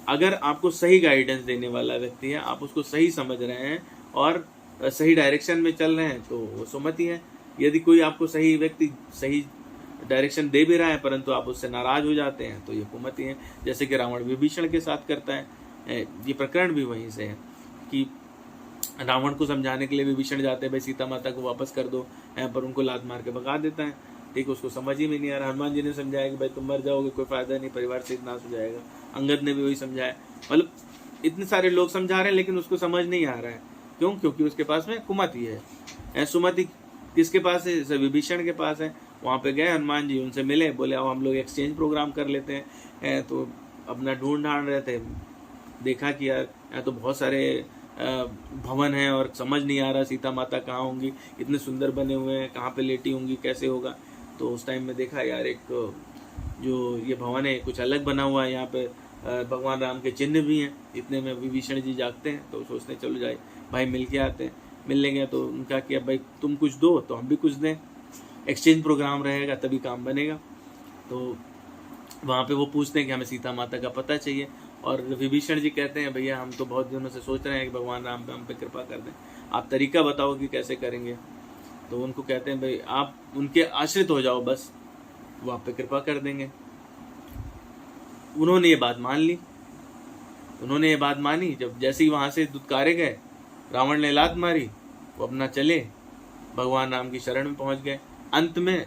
अगर आपको सही गाइडेंस देने वाला व्यक्ति है, आप उसको सही समझ रहे हैं और सही डायरेक्शन में चल रहे हैं, तो वो सुमति है। यदि कोई आपको सही व्यक्ति सही डायरेक्शन दे भी रहा है परंतु आप उससे नाराज हो जाते हैं, तो ये कुमति है। जैसे कि रावण विभीषण के साथ करता है, ये प्रकरण भी वहीं से है कि रावण को समझाने के लिए विभीषण जाते हैं, भाई सीता माता को वापस कर दो, पर उनको लात मार के भगा देता है। ठीक, उसको समझ ही में नहीं आ रहा। हनुमान जी ने समझाया कि भाई तुम मर जाओगे, कोई फायदा नहीं, परिवार से नाश हो जाएगा। अंगद ने भी वही समझाया। मतलब इतने सारे लोग समझा रहे हैं लेकिन उसको समझ नहीं आ रहा है। क्यों? क्योंकि उसके पास में कुमति है। सुमति किसके पास है? विभीषण के पास है। वहाँ पे गए हनुमान जी, उनसे मिले, बोले आओ हम लोग एक्सचेंज प्रोग्राम कर लेते हैं। तो अपना ढूंढ रहे थे, देखा कि यार यहाँ तो बहुत सारे भवन हैं और समझ नहीं आ रहा सीता माता कहाँ होंगी, इतने सुंदर बने हुए हैं, कहाँ पे लेटी होंगी, कैसे होगा। तो उस टाइम में देखा यार एक जो ये भवन है कुछ अलग बना हुआ है, यहाँ पे भगवान राम के चिन्ह भी हैं। इतने में विभीषण जी जागते हैं, तो सोचते चलो जाए भाई मिल के आते हैं। मिलने गए तो उनका कि भाई तुम कुछ दो तो हम भी कुछ दें, एक्सचेंज प्रोग्राम रहेगा तभी काम बनेगा। तो वहाँ पे वो पूछते हैं कि हमें सीता माता का पता चाहिए, और विभीषण जी कहते हैं भैया हम तो बहुत दिनों से सोच रहे हैं कि भगवान राम पे हम पे कृपा कर दें, आप तरीका बताओ कि कैसे करेंगे। तो उनको कहते हैं भाई आप उनके आश्रित हो जाओ, बस वो आप पे कृपा कर देंगे। उन्होंने ये बात मान ली। उन्होंने ये बात मानी। जब जैसे ही वहाँ से दुत्कारे गए रावण ने लात मारी, वो अपना चले, भगवान राम की शरण में पहुंच गए। अंत में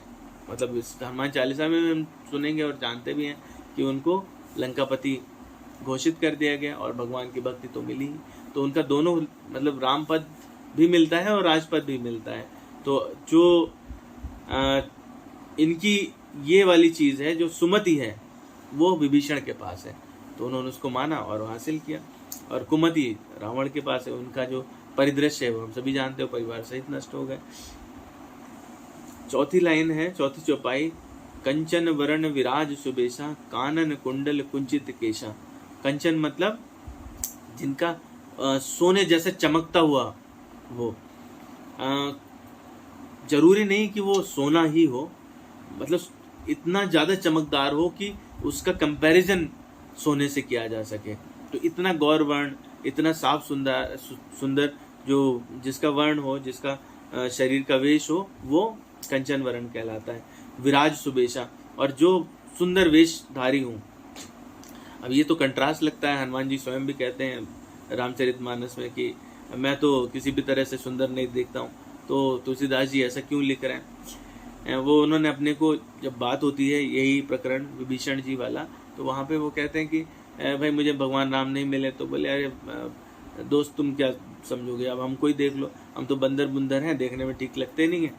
मतलब इस हनुमान चालीसा में हम सुनेंगे और जानते भी हैं कि उनको लंकापति घोषित कर दिया गया और भगवान की भक्ति तो मिली ही। तो उनका दोनों मतलब राम पद भी मिलता है और राजपद भी मिलता है। तो जो इनकी ये वाली चीज है, जो सुमति है, वो विभीषण के पास है, तो उन्होंने उसको माना और हासिल किया। और कुमति रावण के पास है, उनका जो परिदृश्य है वो हम सभी जानते हो, परिवार सहित नष्ट हो गए। चौथी लाइन है, चौथी चौपाई, कंचन वरण विराज सुबेशा, कानन कुंडल कुंचित केशा। कंचन मतलब जिनका सोने जैसे चमकता हुआ, वो जरूरी नहीं कि वो सोना ही हो, मतलब इतना ज्यादा चमकदार हो कि उसका कंपैरिजन सोने से किया जा सके। तो इतना गौर वर्ण, इतना साफ सुंदर जो जिसका वर्ण हो, जिसका शरीर का वेश हो, वो कंचन वर्ण कहलाता है। विराज सुबेशा, और जो सुंदर वेशधारी हूँ। अब ये तो कंट्रास्ट लगता है, हनुमान जी स्वयं भी कहते हैं रामचरितमानस में कि मैं तो किसी भी तरह से सुंदर नहीं देखता हूँ। तो तुलसीदास जी ऐसा क्यों लिख रहे हैं? वो उन्होंने अपने को, जब बात होती है यही प्रकरण विभीषण जी वाला, तो वहाँ पे वो कहते हैं कि भाई मुझे भगवान राम नहीं मिले। तो बोले अरे दोस्त तुम क्या समझोगे, अब हमको ही देख लो, हम तो बंदर बुंदर हैं, देखने में ठीक लगते नहीं है,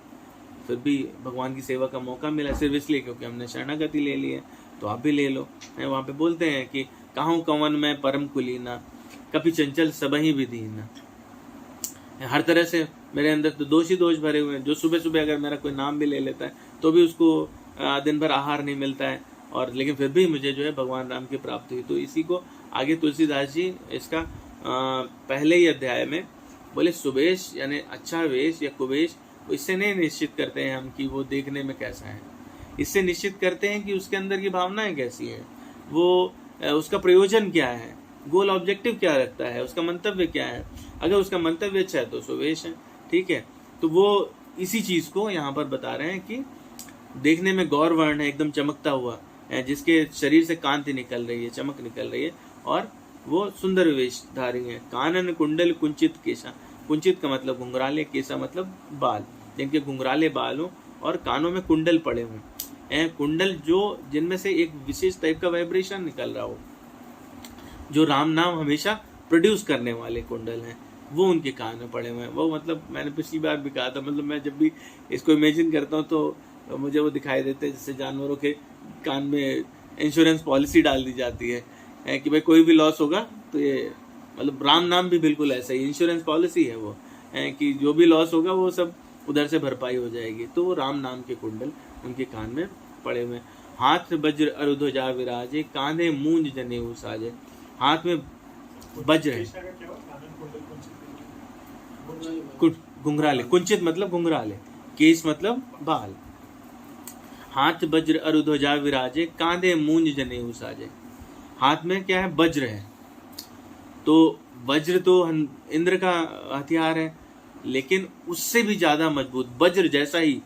फिर भी भगवान की सेवा का मौका मिला सिर्फ इसलिए क्योंकि हमने शरणागति ले ली है, तो आप भी ले लो। वहाँ पे बोलते हैं कि कहूँ कवन में परम कुलीना, कभी चंचल सबही विधीना। हर तरह से मेरे अंदर तो दोष ही दोष भरे हुए हैं। जो सुबह सुबह अगर मेरा कोई नाम भी ले लेता है तो भी उसको दिन भर आहार नहीं मिलता है, और लेकिन फिर भी मुझे जो है भगवान राम की प्राप्ति हुई। तो इसी को आगे तुलसीदास जी इसका पहले ही अध्याय में बोले, सुबेश यानी अच्छा वेश या कुवेश, इससे नहीं निश्चित करते हैं हम कि वो देखने में कैसा है, इससे निश्चित करते हैं कि उसके अंदर की भावनाएं कैसी हैं, वो उसका प्रयोजन क्या है, गोल ऑब्जेक्टिव क्या रखता है, उसका मंतव्य क्या है। अगर उसका मंतव्य अच्छा है तो सुवेश है, ठीक है। तो वो इसी चीज को यहाँ पर बता रहे हैं कि देखने में गौर वर्ण है, एकदम चमकता हुआ, जिसके शरीर से कांति निकल रही है, चमक निकल रही है, और वो सुंदर वेशधारी है। कानन कुंडल कुंचित केशा, कुंचित का मतलब घुंघराले, केशा मतलब बाल, जिनके घुंघराले बाल हो और कानों में कुंडल पड़े हों, कुंडल जो जिनमें से एक विशेष टाइप का वाइब्रेशन निकल रहा हो, जो राम नाम हमेशा प्रोड्यूस करने वाले कुंडल हैं, वो उनके कान में पड़े हुए हैं। वो मतलब मैंने पिछली बार भी कहा था, मतलब मैं जब भी इसको इमेजिन करता हूँ तो मुझे वो दिखाई देते हैं जैसे जानवरों के कान में इंश्योरेंस पॉलिसी डाल दी जाती है कि भाई कोई भी लॉस होगा तो ये, मतलब राम नाम भी बिल्कुल ऐसा ही इंश्योरेंस पॉलिसी है वो, कि जो भी लॉस होगा वो सब उधर से भरपाई हो जाएगी। तो वो राम नाम के कुंडल उनके कान में पड़े हुए। हाथ वज्र अरुध्वजा विराजे, कांधे मूंज जनेऊ साजे। हाथ में वज्र है, घुंघराले, कुंचित मतलब घुंघराले, केस मतलब बाल। हाथ वज्र अरुध्वजा विराजे, कांधे मूंज जनेऊ साजे। हाथ में क्या है? वज्र है। तो वज्र तो इंद्र का हथियार है, लेकिन उससे भी ज्यादा मजबूत, वज्र जैसा ही,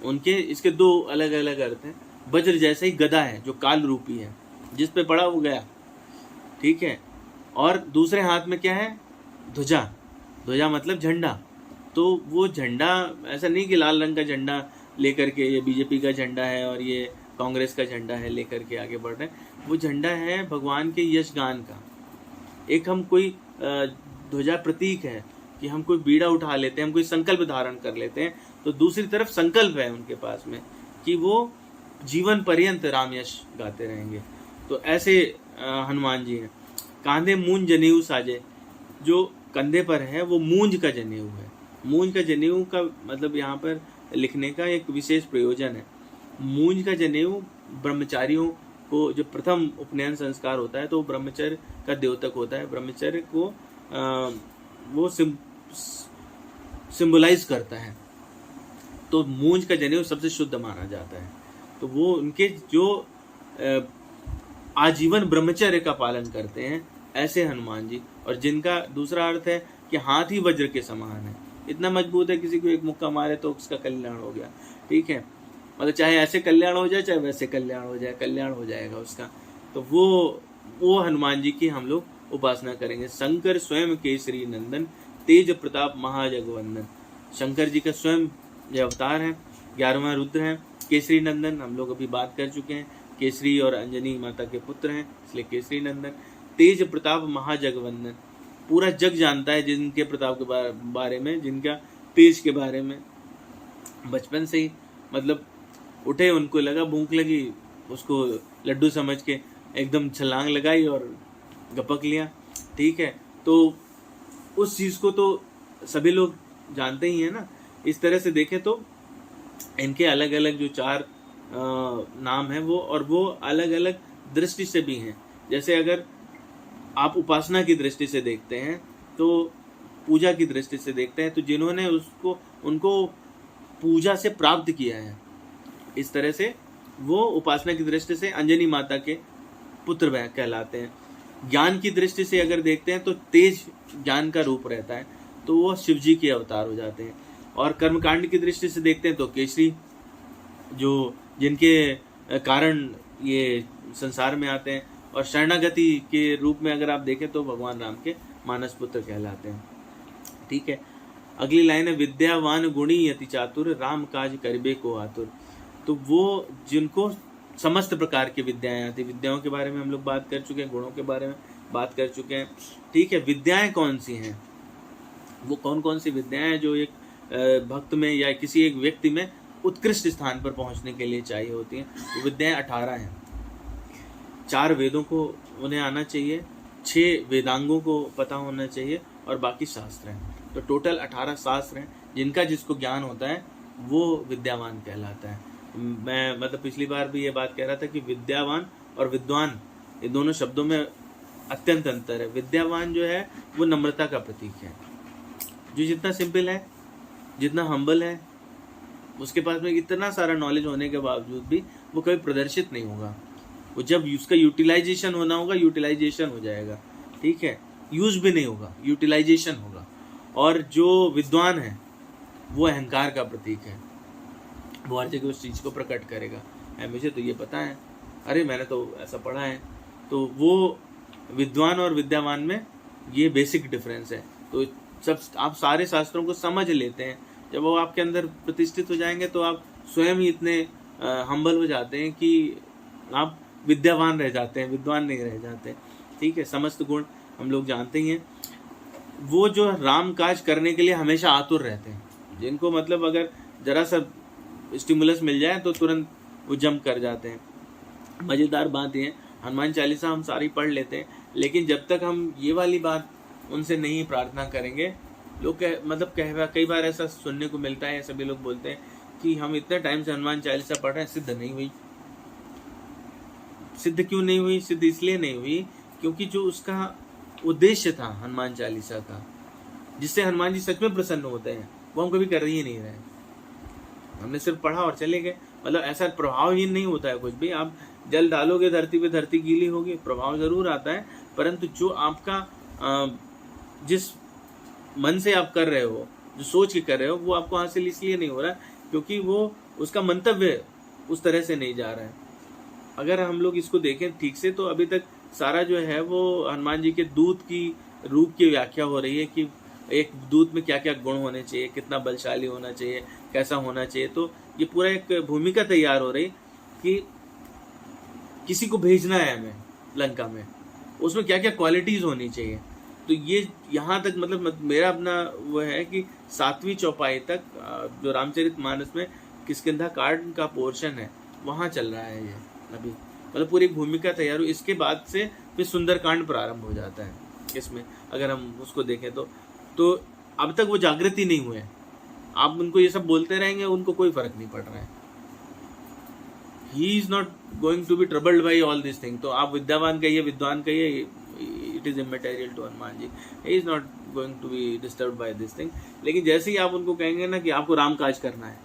उनके इसके दो अलग अलग अर्थ हैं। वज्र जैसा ही गदा है जो काल रूपी है, जिस पे पड़ा वो गया, ठीक है। और दूसरे हाथ में क्या है? ध्वजा। ध्वजा मतलब झंडा। तो वो झंडा ऐसा नहीं कि लाल रंग का झंडा लेकर के ये बीजेपी का झंडा है और ये कांग्रेस का झंडा है लेकर के आगे बढ़ रहे हैं। वो झंडा है भगवान के यशगान का। एक हम कोई ध्वजा प्रतीक है कि हम कोई बीड़ा उठा लेते हैं, हम कोई संकल्प धारण कर लेते हैं, तो दूसरी तरफ संकल्प है उनके पास में कि वो जीवन पर्यंत राम यश गाते रहेंगे। तो ऐसे हनुमान जी हैं। कांधे मूंज जनेऊ साजे, जो कंधे पर है वो मूंज का जनेऊ है। मूंज का जनेऊ का मतलब यहाँ पर लिखने का एक विशेष प्रयोजन है। मूंज का जनेऊ ब्रह्मचारियों को जो प्रथम उपनयन संस्कार होता है तो ब्रह्मचर्य का द्योतक होता है। ब्रह्मचर्य को वो सिंबलाइज करता है। तो मूंज का जनेऊ सबसे शुद्ध माना जाता है। तो वो उनके जो आजीवन ब्रह्मचर्य का पालन करते हैं, ऐसे हनुमान जी। और जिनका दूसरा अर्थ है कि हाथ ही वज्र के समान है, इतना मजबूत है, किसी को एक मुक्का मारे तो उसका कल्याण हो गया, ठीक है। मतलब चाहे ऐसे कल्याण हो जाए चाहे वैसे कल्याण हो जाए, कल्याण हो जाएगा उसका। तो वो हनुमान जी की हम लोग उपासना करेंगे। शंकर स्वयं केसरी नंदन, तेज प्रताप महाजगवंदन। शंकर जी का स्वयं यह अवतार है, 11वां रुद्र है। केसरी नंदन हम लोग अभी बात कर चुके हैं, केसरी और अंजनी माता के पुत्र हैं, इसलिए केसरी नंदन। तेज प्रताप महाजगवंदन, पूरा जग जानता है जिनके प्रताप के बारे में, जिनका तेज के बारे में। बचपन से ही मतलब उठे, उनको लगा भूख लगी, उसको लड्डू समझ के एकदम छलांग लगाई और गपक लिया। ठीक है, तो उस चीज़ को तो सभी लोग जानते ही हैं ना। इस तरह से देखें तो इनके अलग अलग जो 4 नाम हैं वो अलग अलग दृष्टि से भी हैं। जैसे अगर आप उपासना की दृष्टि से देखते हैं, तो पूजा की दृष्टि से देखते हैं, तो जिन्होंने उनको पूजा से प्राप्त किया है, इस तरह से वो उपासना की दृष्टि से अंजनी माता के पुत्र कहलाते हैं। ज्ञान की दृष्टि से अगर देखते हैं तो तेज ज्ञान का रूप रहता है, तो वो शिव जी के अवतार हो जाते हैं। और कर्मकांड की दृष्टि से देखते हैं तो केसरी, जो जिनके कारण ये संसार में आते हैं। और शरणागति के रूप में अगर आप देखें तो भगवान राम के मानस पुत्र कहलाते हैं। ठीक है, अगली लाइन है, विद्यावान गुणी अति चातुर, राम काज करबे को आतुर। तो वो जिनको समस्त प्रकार की विद्याएं आती, विद्याओं के बारे में हम लोग बात कर चुके हैं, गुणों के बारे में बात कर चुके हैं। ठीक है, विद्याएं कौन सी हैं, वो कौन कौन सी विद्याएं हैं जो एक भक्त में या किसी एक व्यक्ति में उत्कृष्ट स्थान पर पहुंचने के लिए चाहिए होती हैं। तो विद्याएं 18 हैं। 4 वेदों को उन्हें आना चाहिए, 6 वेदांगों को पता होना चाहिए और बाकी शास्त्र हैं। तो टोटल 18 शास्त्र हैं, जिनका जिसको ज्ञान होता है वो विद्यावान कहलाता है। मैं मतलब पिछली बार भी ये बात कह रहा था कि विद्यावान और विद्वान, ये दोनों शब्दों में अत्यंत अंतर है। विद्यावान जो है वो नम्रता का प्रतीक है, जो जितना सिंपल है, जितना हम्बल है, उसके पास में इतना सारा नॉलेज होने के बावजूद भी वो कभी प्रदर्शित नहीं होगा। वो जब उसका यूटिलाइजेशन होना होगा, यूटिलाइजेशन हो जाएगा। ठीक है, यूज भी नहीं होगा, यूटिलाइजेशन होगा। और जो विद्वान है वो अहंकार का प्रतीक है, वो हर जगह उस चीज़ को प्रकट करेगा, मुझे तो ये पता है, अरे मैंने तो ऐसा पढ़ा है। तो वो विद्वान और विद्यावान में ये बेसिक डिफरेंस है। तो सब आप सारे शास्त्रों को समझ लेते हैं, जब वो आपके अंदर प्रतिष्ठित हो जाएंगे तो आप स्वयं ही इतने हम्बल हो जाते हैं कि आप विद्यावान रह जाते हैं, विद्वान नहीं रह जाते। ठीक है, समस्त गुण हम लोग जानते ही हैं। वो जो राम काज करने के लिए हमेशा आतुर रहते हैं, जिनको मतलब अगर जरा सा स्टिमुलस मिल जाए तो तुरंत वो जंप कर जाते हैं। मज़ेदार बात ये है, हनुमान चालीसा हम सारी पढ़ लेते हैं, लेकिन जब तक हम ये वाली बात उनसे नहीं प्रार्थना करेंगे, लोग कई बार ऐसा सुनने को मिलता है, सभी लोग बोलते हैं कि हम इतने टाइम से हनुमान चालीसा पढ़ रहे हैं, सिद्ध नहीं हुई। सिद्ध क्यों नहीं हुई? सिद्ध इसलिए नहीं हुई क्योंकि जो उसका उद्देश्य था हनुमान चालीसा का, जिससे हनुमान जी सच में प्रसन्न होते हैं, वो हम कभी कर ही नहीं रहे। हमने सिर्फ पढ़ा और चले गए, मतलब ऐसा प्रभावहीन नहीं होता है कुछ भी। आप जल डालोगे धरती पे, धरती गीली होगी, प्रभाव जरूर आता है, परंतु जो आपका जिस मन से आप कर रहे हो, जो सोच के कर रहे हो, वो आपको हासिल इसलिए नहीं हो रहा क्योंकि वो उसका मंतव्य उस तरह से नहीं जा रहा है। अगर हम लोग इसको देखें ठीक से, तो अभी तक सारा जो है वो हनुमान जी के दूत की रूप की व्याख्या हो रही है कि एक दूत में क्या क्या गुण होने चाहिए, कितना बलशाली होना चाहिए, कैसा होना चाहिए। तो ये पूरा एक भूमिका तैयार हो रही कि किसी को भेजना है हमें लंका में, उसमें क्या क्या क्वालिटीज होनी चाहिए। तो ये यहाँ तक मतलब मेरा अपना वो है कि 7वीं चौपाई तक जो रामचरितमानस में किष्किंधा कांड का पोर्शन है वहाँ चल रहा है ये अभी, मतलब पूरी भूमिका तैयार हुई। इसके बाद से फिर सुंदरकांड प्रारंभ हो जाता है इसमें, अगर हम उसको देखें तो अब तक वो जागृति नहीं हुए। आप उनको ये सब बोलते रहेंगे, उनको कोई फर्क नहीं पड़ रहा है। He is not going to be troubled by all this thing. तो आप विद्यावान कहिए, विद्वान कहिए, it is immaterial to Hanuman ji. He is not going to be disturb by this thing. लेकिन जैसे ही आप उनको कहेंगे ना कि आपको राम काज करना है,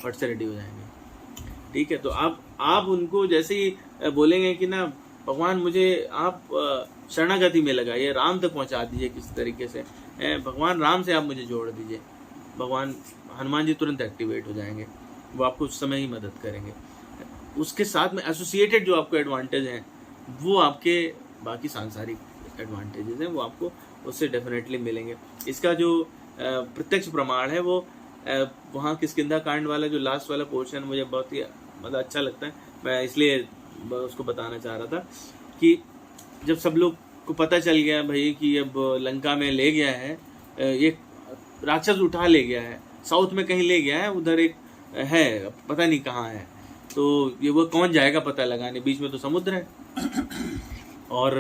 फट से रेडी हो जाएंगे। ठीक है, तो आप उनको जैसे ही बोलेंगे कि ना भगवान मुझे आप शरणागति में लगाइए, राम तक पहुंचा दीजिए किसी तरीके से, भगवान राम से आप मुझे जोड़ दीजिए, भगवान हनुमान जी तुरंत एक्टिवेट हो जाएंगे, वो आपको उस समय ही मदद करेंगे। उसके साथ में एसोसिएटेड जो आपको एडवांटेज हैं वो आपके बाकी सांसारिक एडवांटेजेस हैं, वो आपको उससे डेफिनेटली मिलेंगे। इसका जो प्रत्यक्ष प्रमाण है वो वहाँ किष्किंधा कांड वाला जो लास्ट वाला पोर्शन मुझे बहुत ही मतलब अच्छा लगता है, मैं इसलिए उसको बताना चाह रहा था कि जब सब लोग को पता चल गया भाई कि अब लंका में ले गया है, एक राक्षस उठा ले गया है, साउथ में कहीं ले गया है, उधर एक है पता नहीं कहाँ है, तो ये वो कौन जाएगा पता लगाने, बीच में तो समुद्र है और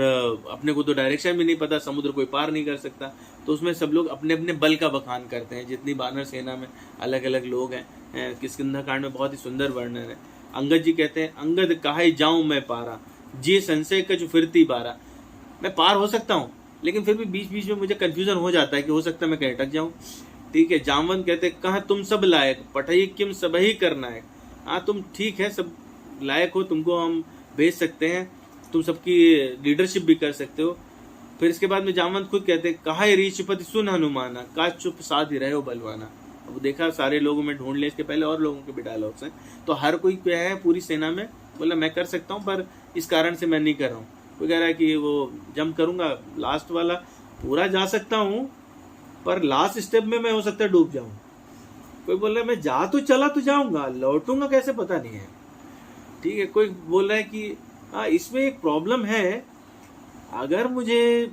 अपने को तो डायरेक्शन भी नहीं पता, समुद्र कोई पार नहीं कर सकता। तो उसमें सब लोग अपने अपने बल का बखान करते हैं, जितनी वानर सेना में अलग अलग लोग हैं। किष्किंधा कांड में बहुत ही सुंदर वर्णन है। अंगद जी कहते हैं, अंगद काहे जाऊं मैं पारा, जी संशय कछु फिरती बारा। मैं पार हो सकता हूँ लेकिन फिर भी बीच बीच में मुझे कंफ्यूजन हो जाता है कि हो सकता है मैं कहीं अटक जाऊँ। ठीक है। जामवंत कहते हैं, कहाँ तुम सब लायक, पठई किम सब ही करना है। हाँ तुम ठीक है, सब लायक हो, तुमको हम भेज सकते हैं, तुम सबकी लीडरशिप भी कर सकते हो। फिर इसके बाद में जामवंत खुद कहते हैं, कहा रीचपति सुन हनुमाना, का चुप साध ही रहे हो बलवाना। अब देखा सारे लोगों में ढूंढ ले, इसके पहले और लोगों के भी डायलॉग्स हैं, तो हर कोई क्या है पूरी सेना में बोला मैं कर सकता हूँ पर इस कारण से मैं नहीं कर रहा हूँ। कोई कह रहा है कि वो जंप करूंगा, लास्ट वाला पूरा जा सकता हूँ पर लास्ट स्टेप में मैं हो सकता है डूब जाऊं। कोई बोल रहा है मैं जा तो चला तो जाऊंगा, लौटूंगा कैसे पता नहीं है। ठीक है। कोई बोल रहा है कि हाँ इसमें एक प्रॉब्लम है, अगर मुझे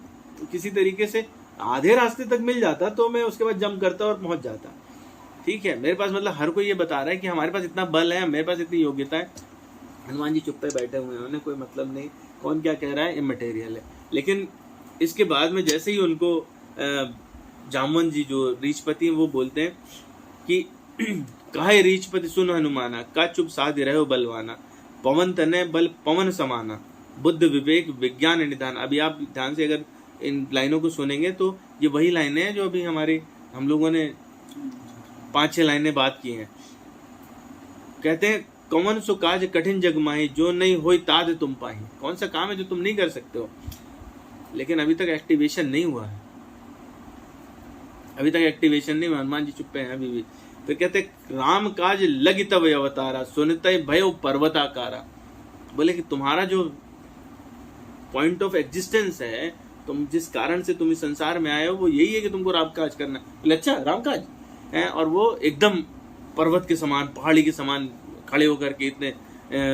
किसी तरीके से आधे रास्ते तक मिल जाता तो मैं उसके बाद जंप करता और पहुंच जाता। ठीक है। मेरे पास मतलब हर कोई ये बता रहा है कि हमारे पास इतना बल है, मेरे पास इतनी योग्यता है। हनुमान जी चुप पे बैठे हुए हैं, उन्हें कोई मतलब नहीं कौन क्या कह रहा है, इमटेरियल है। लेकिन इसके बाद में जैसे ही उनको जामवंत जी जो रीचपति हैं वो बोलते हैं कि काहे रीचपति सुन हनुमाना, का चुप साध रहो बलवाना, पवन तनय बल पवन समाना, बुद्ध विवेक विज्ञान निधान। अभी आप ध्यान से अगर इन लाइनों को सुनेंगे तो ये वही लाइनें हैं जो अभी हम लोगों ने 5-6 लाइनें बात की हैं। कहते हैं, कौन सो काज कठिन जग माही, जो नहीं होई ताद तुम पाही। कौन सा काम है जो तुम नहीं कर सकते हो, लेकिन अभी तक एक्टिवेशन नहीं हुआ है, अभी तक एक्टिवेशन नहीं हुआ। हनुमान जी चुप हैं अभी भी। फिर कहते राम काज लगी तब अवतारा, सुनते भयो पर्वताकारा। बोले कि तुम्हारा जो पॉइंट ऑफ एग्जिस्टेंस है, तुम जिस कारण से तुम इस संसार में आए हो वो यही है कि तुमको राम काज करना है। अच्छा राम काज है, और वो एकदम पर्वत के समान, पहाड़ी के समान खड़े होकर के इतने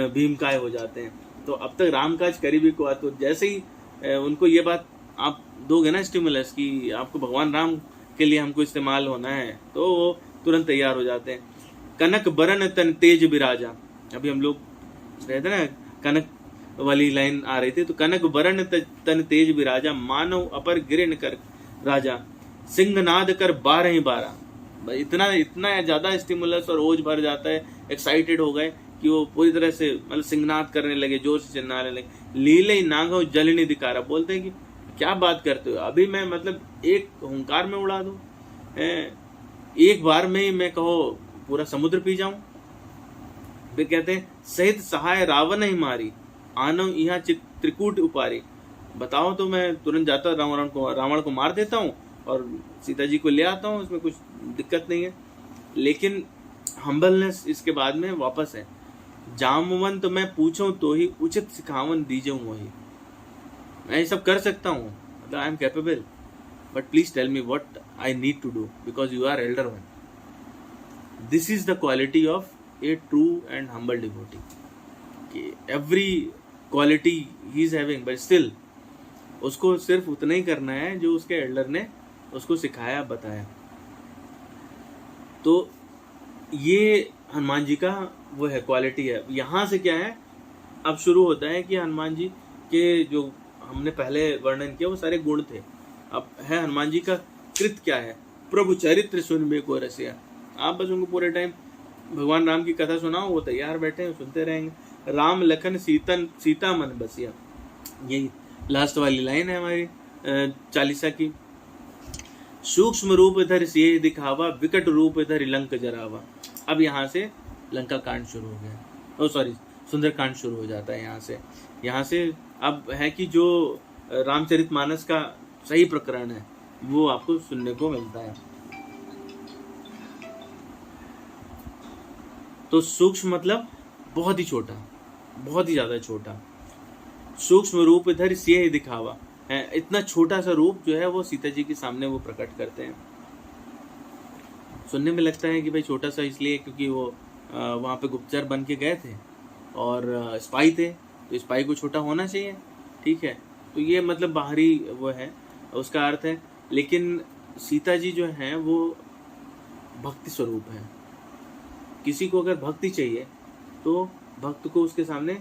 भीमकाय हो जाते हैं। तो अब तक राम काज करीबी को आ, तो जैसे ही उनको ये बात आप दोगे ना स्टिमुलस कि आपको भगवान राम के लिए हमको इस्तेमाल होना है, तो वो तुरंत तैयार हो जाते हैं। कनक बरन तन तेज बिराजा। अभी हम लोग रहते ना, कनक वाली लाइन आ रही थी, तो कनक बरन तन तेज बिराजा, मानव अपर गिरन कर राजा, सिंहनाद कर 12 इतना ज्यादा स्टिमुलस और ओज भर जाता है, एक्साइटेड हो गए कि वो पूरी तरह से मतलब सिंहनाद करने लगे, जोर से चिल्लाने लगे। लीले नागो जलनी दिकारा। बोलते हैं कि क्या बात करते हो, अभी मैं मतलब एक हुंकार में उड़ा दूं, एक बार में ही मैं कहो पूरा समुद्र पी जाऊं। फिर कहते हैं, सहित सहाय रावण ही मारी, आनो यहाँ त्रिकूट उपारी। बताओ तो मैं तुरंत जाता रावण को मार देता हूँ और सीता जी को ले आता हूँ, उसमें कुछ दिक्कत नहीं है। लेकिन हम्बलनेस इसके बाद में वापस है। जामवंत मैं पूछूं तो ही, उचित सिखावन दीजऊं वही। मैं ये सब कर सकता हूँ, मतलब I am capable, but please tell me what I need to do because you are elder one. This is the quality of a true and humble devotee. Every quality he is having, but still उसको सिर्फ उतना ही करना है जो उसके Elder ने उसको सिखाया, बताया। तो ये हनुमान जी का वो है, क्वालिटी है। यहाँ से क्या है, अब शुरू होता है कि हनुमान जी के जो हमने पहले वर्णन किया वो सारे गुण थे। अब है हनुमान जी का कृत क्या है, प्रभु चरित्र सुनबे को रसिया। आप बस उनको पूरे टाइम भगवान राम की कथा सुनाओ, वो तैयार बैठे हैं, सुनते रहेंगे। राम लखन सीता मन बसिया, यही लास्ट वाली लाइन है हमारी चालीसा की। सूक्ष्म रूप धर सिए दिखावा, विकट रूप धर लंक जरावा। अब यहाँ से लंका कांड शुरू हो गया, सॉरी सुंदर कांड शुरू हो जाता है। यहाँ से अब है कि जो रामचरितमानस का सही प्रकरण है वो आपको सुनने को मिलता है। तो सूक्ष्म मतलब बहुत ही छोटा, बहुत ही ज्यादा छोटा। सूक्ष्म रूप धर सिए दिखावा, इतना छोटा सा रूप जो है वो सीता जी के सामने वो प्रकट करते हैं। सुनने में लगता है कि भाई छोटा सा इसलिए क्योंकि वो वहाँ पे गुप्तचर बन के गए थे और स्पाई थे, तो स्पाई को छोटा होना चाहिए, ठीक है। तो ये मतलब बाहरी वो है, उसका अर्थ है। लेकिन सीता जी जो हैं वो भक्ति स्वरूप है। किसी को अगर भक्ति चाहिए तो भक्त को उसके सामने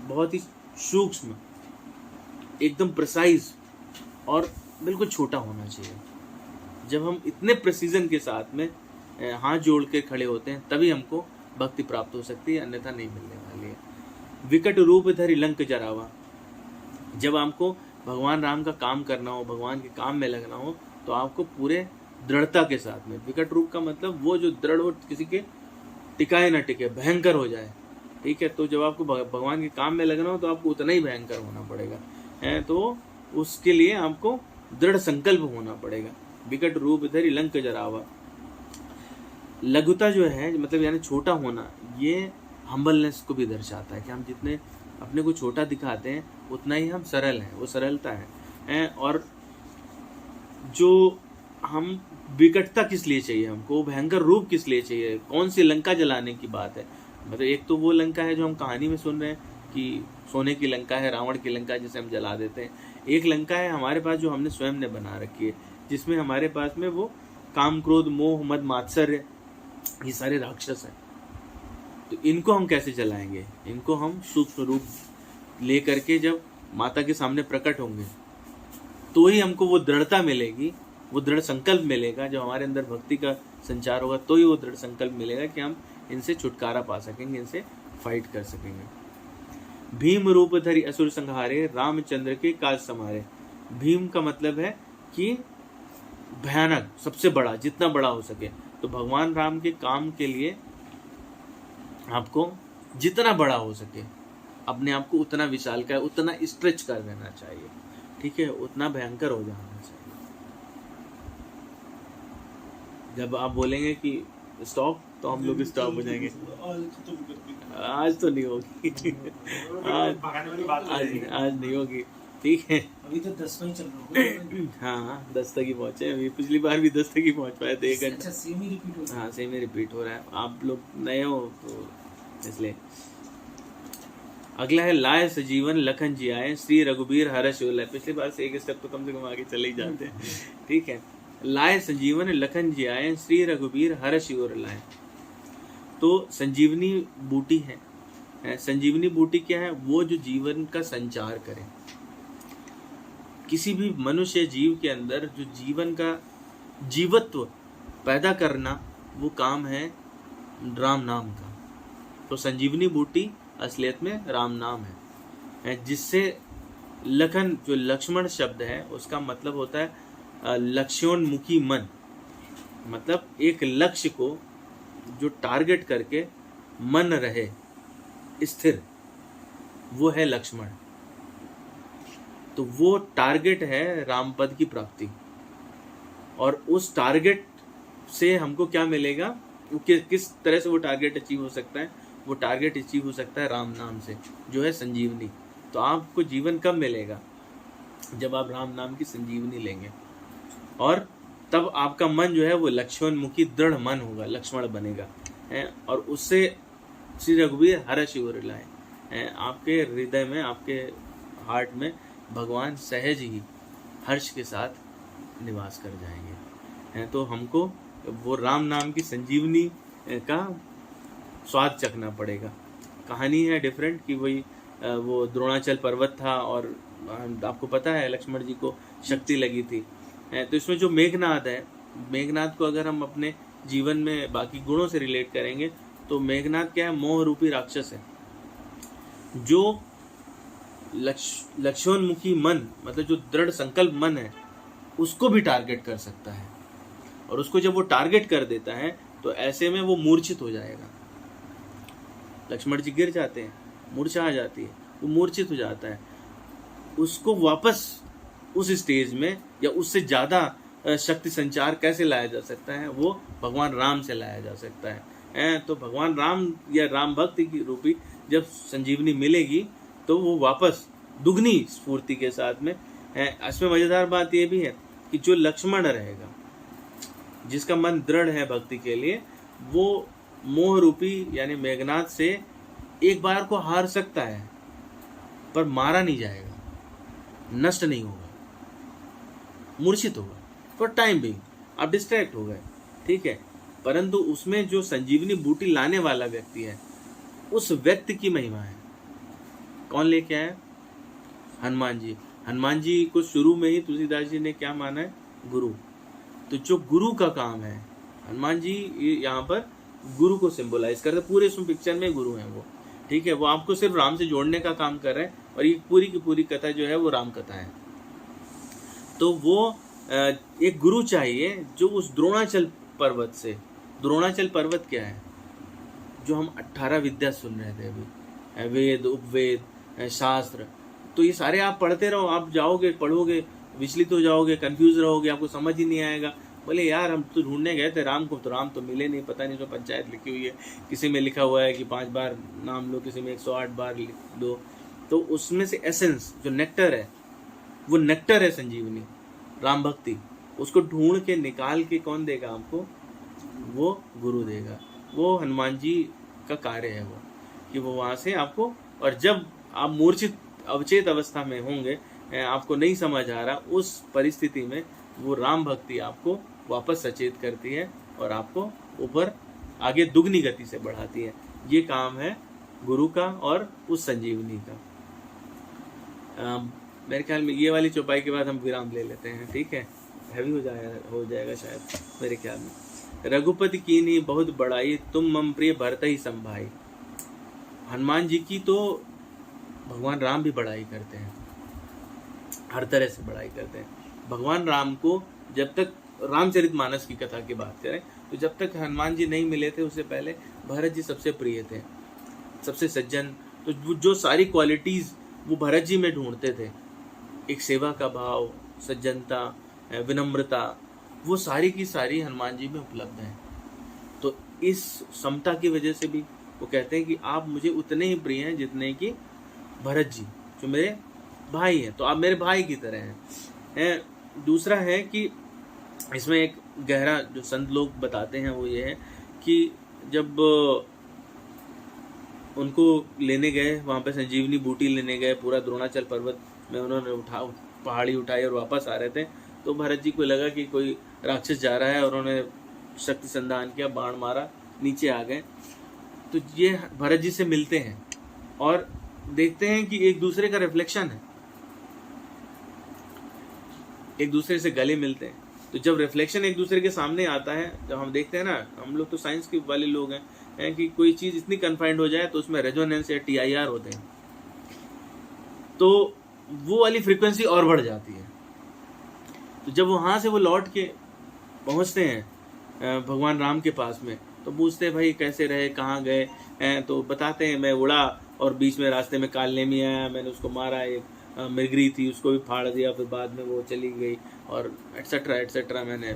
बहुत ही सूक्ष्म, एकदम प्रिसाइज और बिल्कुल छोटा होना चाहिए। जब हम इतने प्रेसिजन के साथ में हाथ जोड़ के खड़े होते हैं तभी हमको भक्ति प्राप्त हो सकती है, अन्यथा नहीं मिलने वाली है। विकट रूप धरि लंक जरावा। जब आपको भगवान राम का काम करना हो, भगवान के काम में लगना हो, तो आपको पूरे दृढ़ता के साथ में, विकट रूप का मतलब वो जो दृढ़ हो, किसी के टिकाए ना टिके, भयंकर हो जाए, ठीक है। तो जब आपको भगवान के काम में लगना हो तो आपको उतना ही भयंकर होना पड़ेगा, है। तो उसके लिए आपको दृढ़ संकल्प होना पड़ेगा। विकट रूप धरि लंक जरावा। लघुता जो है मतलब यानी छोटा होना, ये हम्बलनेस को भी दर्शाता है कि हम जितने अपने को छोटा दिखाते हैं उतना ही हम सरल हैं, वो सरलता है। और जो हम विकटता किस लिए चाहिए, हमको भयंकर रूप किस लिए चाहिए, कौन सी लंका जलाने की बात है। मतलब एक तो वो लंका है जो हम कहानी में सुन रहे हैं कि सोने की लंका है, रावण की लंका जिसे हम जला देते हैं। एक लंका है हमारे पास जो हमने स्वयं ने बना रखी है, जिसमें हमारे पास में वो काम, क्रोध, मोह, मद, मात्सर्य, ये सारे राक्षस हैं। तो इनको हम कैसे जलाएंगे? इनको हम सूक्ष्म रूप ले करके जब माता के सामने प्रकट होंगे तो ही हमको वो दृढ़ता मिलेगी, वो दृढ़ संकल्प मिलेगा। जब हमारे अंदर भक्ति का संचार होगा तो ही वो दृढ़ संकल्प मिलेगा कि हम इनसे छुटकारा पा सकेंगे, इनसे फाइट कर सकेंगे। भीम रूप धरि असुर संहारे, रामचंद्र के काज समारे। भीम का मतलब है कि भयानक, सबसे बड़ा, जितना बड़ा हो सके। तो भगवान राम के काम के लिए आपको जितना बड़ा हो सके अपने आप को उतना विशाल का, उतना स्ट्रेच कर देना चाहिए, ठीक है, उतना भयंकर हो जाना चाहिए। जब आप बोलेंगे कि स्टॉप तो हम लोग स्टॉप हो जाएंगे। आज तो नहीं होगी, आज नहीं होगी, ठीक है। अभी तो 10 में चल रहा है। हाँ 10 तक ही पहुंचे अभी, पिछली बार भी 10 तक ही पहुंच पाए थे, 1 घंटा। अच्छा, सेम ही रिपीट हो रहा है। हाँ सेम ही रिपीट हो रहा है, आप लोग नए हो तो इसलिए। अगला है लाए सजीवन लखन जी आए, श्री रघुबीर हर्ष उल्लाय। पिछली बार से एक स्टेप तो कम से कम आगे चले ही जाते हैं, ठीक है। लाए संजीवन लखन जी आए, श्री रघुबीर हर्ष उल्लाय। तो संजीवनी बूटी है। संजीवनी बूटी क्या है? वो जो जीवन का संचार करे। किसी भी मनुष्य जीव के अंदर जो जीवन का जीवत्व पैदा करना, वो काम है राम नाम का। तो संजीवनी बूटी असलियत में राम नाम है, जिससे लखन, जो लक्ष्मण शब्द है उसका मतलब होता है लक्ष्योन्मुखी मन। मतलब एक लक्ष्य को जो टारगेट करके मन रहे स्थिर, वो है लक्ष्मण। तो वो टारगेट है रामपद की प्राप्ति। और उस टारगेट से हमको क्या मिलेगा, किस तरह से वो टारगेट अचीव हो सकता है? वो टारगेट अचीव हो सकता है राम नाम से, जो है संजीवनी। तो आपको जीवन कब मिलेगा? जब आप राम नाम की संजीवनी लेंगे, और तब आपका मन जो है वो लक्ष्योन्मुखी दृढ़ मन होगा, लक्ष्मण बनेगा, है। और उससे श्री रघुवीर हर्ष उल्लाय, आपके हृदय में, आपके हार्ट में भगवान सहज ही हर्ष के साथ निवास कर जाएंगे, हैं। तो हमको वो राम नाम की संजीवनी का स्वाद चखना पड़ेगा। कहानी है डिफरेंट कि वही वो द्रोणाचल पर्वत था और आपको पता है लक्ष्मण जी को शक्ति लगी थी। तो इसमें जो मेघनाद है, मेघनाद को अगर हम अपने जीवन में बाकी गुणों से रिलेट करेंगे तो मेघनाद क्या है? मोह रूपी राक्षस है, जो लक्ष्योन्मुखी मन, मतलब जो दृढ़ संकल्प मन है, उसको भी टारगेट कर सकता है। और उसको जब वो टारगेट कर देता है तो ऐसे में वो मूर्छित हो जाएगा। लक्ष्मण जी गिर जाते हैं, मूर्छा आ जाती है, वो मूर्छित हो जाता है। उसको वापस उस स्टेज में या उससे ज्यादा शक्ति संचार कैसे लाया जा सकता है? वो भगवान राम से लाया जा सकता है। तो भगवान राम या राम भक्ति की रूपी जब संजीवनी मिलेगी तो वो वापस दुगनी स्फूर्ति के साथ में इसमें मजेदार बात यह भी है कि जो लक्ष्मण रहेगा, जिसका मन दृढ़ है भक्ति के लिए, वो मोह रूपी यानी मेघनाथ से एक बार को हार सकता है, पर मारा नहीं जाएगा, नष्ट नहीं होगा, मूर्छित होगा फॉर टाइम बिंग, आप डिस्ट्रैक्ट हो गए, ठीक है। परंतु उसमें जो संजीवनी बूटी लाने वाला व्यक्ति है, उस व्यक्ति की महिमा है। कौन लेके आया? हनुमान जी। हनुमान जी को शुरू में ही तुलसीदास जी ने क्या माना है? गुरु। तो जो गुरु का काम है, हनुमान जी यहाँ पर गुरु को सिंबलाइज करते, पूरे इस पिक्चर में गुरु हैं वो, ठीक है। वो आपको सिर्फ राम से जोड़ने का काम कर रहे हैं, और ये पूरी की पूरी कथा जो है वो राम कथा है। तो वो एक गुरु चाहिए जो उस द्रोणाचल पर्वत से, द्रोणाचल पर्वत क्या है? जो हम 18 विद्या सुन रहे थे अभी, वेद, उपवेद, शास्त्र, तो ये सारे आप पढ़ते रहो, आप जाओगे, पढ़ोगे, विचलित हो जाओगे, कंफ्यूज रहोगे, आपको समझ ही नहीं आएगा। बोले यार हम तो ढूंढने गए थे राम को, तो राम तो मिले नहीं, पता नहीं तो पंचायत लिखी हुई है, किसी में लिखा हुआ है कि 5 बार नाम लो, किसी में 108 बार लिख दो। तो उसमें से एसेंस जो नेक्टर है, वो नेक्टर है संजीवनी, राम भक्ति, उसको ढूंढ के निकाल के कौन देगा आपको? वो गुरु देगा। वो हनुमान जी का कार्य है वो, कि वो वहाँ से आपको, और जब आप मूर्छित अवचेत अवस्था में होंगे, आपको नहीं समझ आ रहा, उस परिस्थिति में वो राम भक्ति आपको वापस सचेत करती है और आपको ऊपर आगे दुगनी गति से बढ़ाती है। ये काम है गुरु का और उस संजीवनी का। मेरे ख्याल में ये वाली चौपाई के बाद हम विराम ले लेते हैं, ठीक है। हैवी हो जाएगा शायद मेरे ख्याल में। रघुपति कीन्ही बहुत बड़ाई, तुम मम प्रिय भरत ही संभाई। हनुमान जी की तो भगवान राम भी बड़ाई करते हैं, हर तरह से बड़ाई करते हैं। भगवान राम को जब तक रामचरितमानस की कथा की बात करें, तो जब तक हनुमान जी नहीं मिले थे उससे पहले भरत जी सबसे प्रिय थे, सबसे सज्जन। तो जो सारी क्वालिटीज वो भरत जी में ढूंढते थे, एक सेवा का भाव, सज्जनता, विनम्रता, वो सारी की सारी हनुमान जी में उपलब्ध है। तो इस समता की वजह से भी वो कहते हैं कि आप मुझे उतने ही प्रिय हैं जितने कि भरत जी, जो मेरे भाई हैं, तो आप मेरे भाई की तरह हैं। दूसरा है कि इसमें एक गहरा जो संत लोग बताते हैं वो ये है कि जब उनको लेने गए, वहाँ पे संजीवनी बूटी लेने गए, पूरा द्रोणाचल पर्वत में उन्होंने पहाड़ी उठाई और वापस आ रहे थे, तो भरत जी को लगा कि कोई राक्षस जा रहा है, और उन्होंने शक्ति संधान किया, बाण मारा, नीचे आ गए। तो ये भरत जी से मिलते हैं और देखते हैं कि एक दूसरे का रिफ्लेक्शन है, एक दूसरे से गले मिलते हैं। तो जब रिफ्लेक्शन एक दूसरे के सामने आता है, जब हम देखते हैं ना, हम लोग तो साइंस के वाले लोग हैं कि कोई चीज इतनी कन्फाइंड हो जाए तो उसमें रेजोनेंस या TIR होते हैं, तो वो वाली फ्रीक्वेंसी और बढ़ जाती है। तो जब वहां से वो लौट के पहुंचते हैं भगवान राम के पास में, तो पूछते हैं भाई कैसे रहे, कहाँ गए, तो बताते हैं मैं उड़ा और बीच में रास्ते में कालनेमी आया, मैंने उसको मारा, एक मृगरी थी उसको भी फाड़ दिया, फिर बाद में वो चली गई, और एटसेट्रा एटसेट्रा। मैंने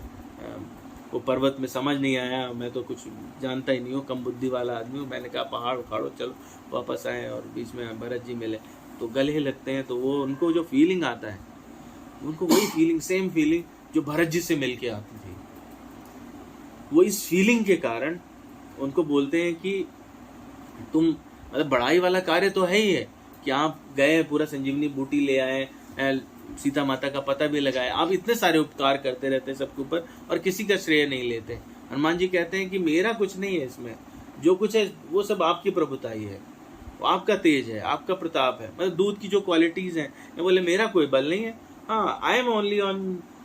वो पर्वत में समझ नहीं आया, मैं तो कुछ जानता ही नहीं हूँ, कम बुद्धि वाला आदमी हूँ। मैंने कहा पहाड़ उखाड़ो, चलो वापस आए, और बीच में भरत जी मिले तो गले लगते हैं। तो वो उनको जो फीलिंग आता है, उनको वही फीलिंग, सेम फीलिंग जो भरत जी से मिल के आती थी, वो इस फीलिंग के कारण उनको बोलते हैं कि तुम, मतलब बड़ाई वाला कार्य तो है ही है कि आप गए, पूरा संजीवनी बूटी ले आए, सीता माता का पता भी लगाए, आप इतने सारे उपकार करते रहते हैं सबके ऊपर और किसी का श्रेय नहीं लेते। हनुमान जी कहते हैं कि मेरा कुछ नहीं है इसमें, जो कुछ है वो सब आपकी प्रभुता ही है, वो आपका तेज है, आपका प्रताप है, मतलब दूध की जो क्वालिटीज हैं, बोले मेरा कोई बल नहीं है। हाँ, I am only on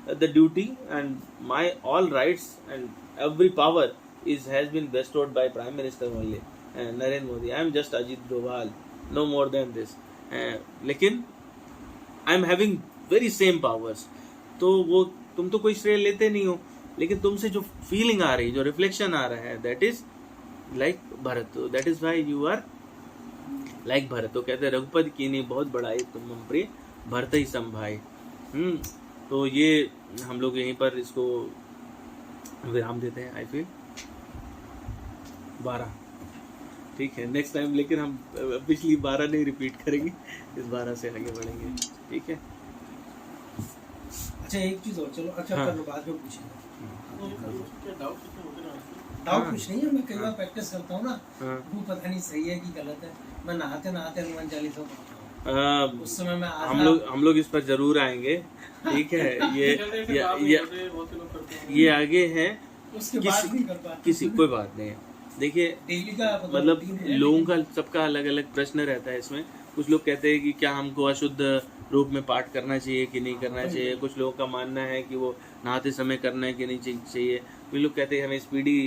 the duty and my all rights and every power has been bestowed by prime minister only Narendra Modi. I am just Ajit Doval, no more than this, लेकिन I am having very same powers. तो वो तुम तो कोई श्रेय लेते नहीं हो, लेकिन तुमसे जो फीलिंग आ रही, जो रिफ्लेक्शन आ रहा है, that is like Bharat, that is why you are like Bharat. तो कहते हैं रघुपति कीन्ही बहुत बड़ाई, तुम मम प्रिय भरत ही संभाई। तो ये हम लोग यहीं पर इसको विराम देते हैं। आई फील 12, ठीक है। नेक्स्ट टाइम लेकिन हम पिछली 12 नहीं रिपीट करेंगे, इस 12 से आगे बढ़ेंगे, ठीक है। अच्छा एक चीज और, चलो अच्छा हाँ। कर लो, बाद में पूछेंगे। डाउट कुछ नहीं है, मैं कई बार प्रैक्टिस करता हूँ ना, हाँ। वो पता नहीं सही है कि गलत है। मैं नहाते नहाते हनुमान चालीसा पढ़ता हूँ, उस समय मैं हम लोग इस पर जरूर आएंगे, ठीक है। ये आगे है, उसके बाद नहीं कर पाते। किसी कोई बात नहीं है। देखिए डेली का मतलब रूटीन है, लोगों का सबका अलग अलग प्रश्न रहता है इसमें। कुछ लोग कहते हैं कि क्या हमको अशुद्ध रूप में पाठ करना चाहिए कि नहीं करना चाहिए। कुछ लोगों का मानना है कि वो नहाते समय करना है कि नहीं चाहिए। कुछ लोग कहते हैं हमें स्पीडी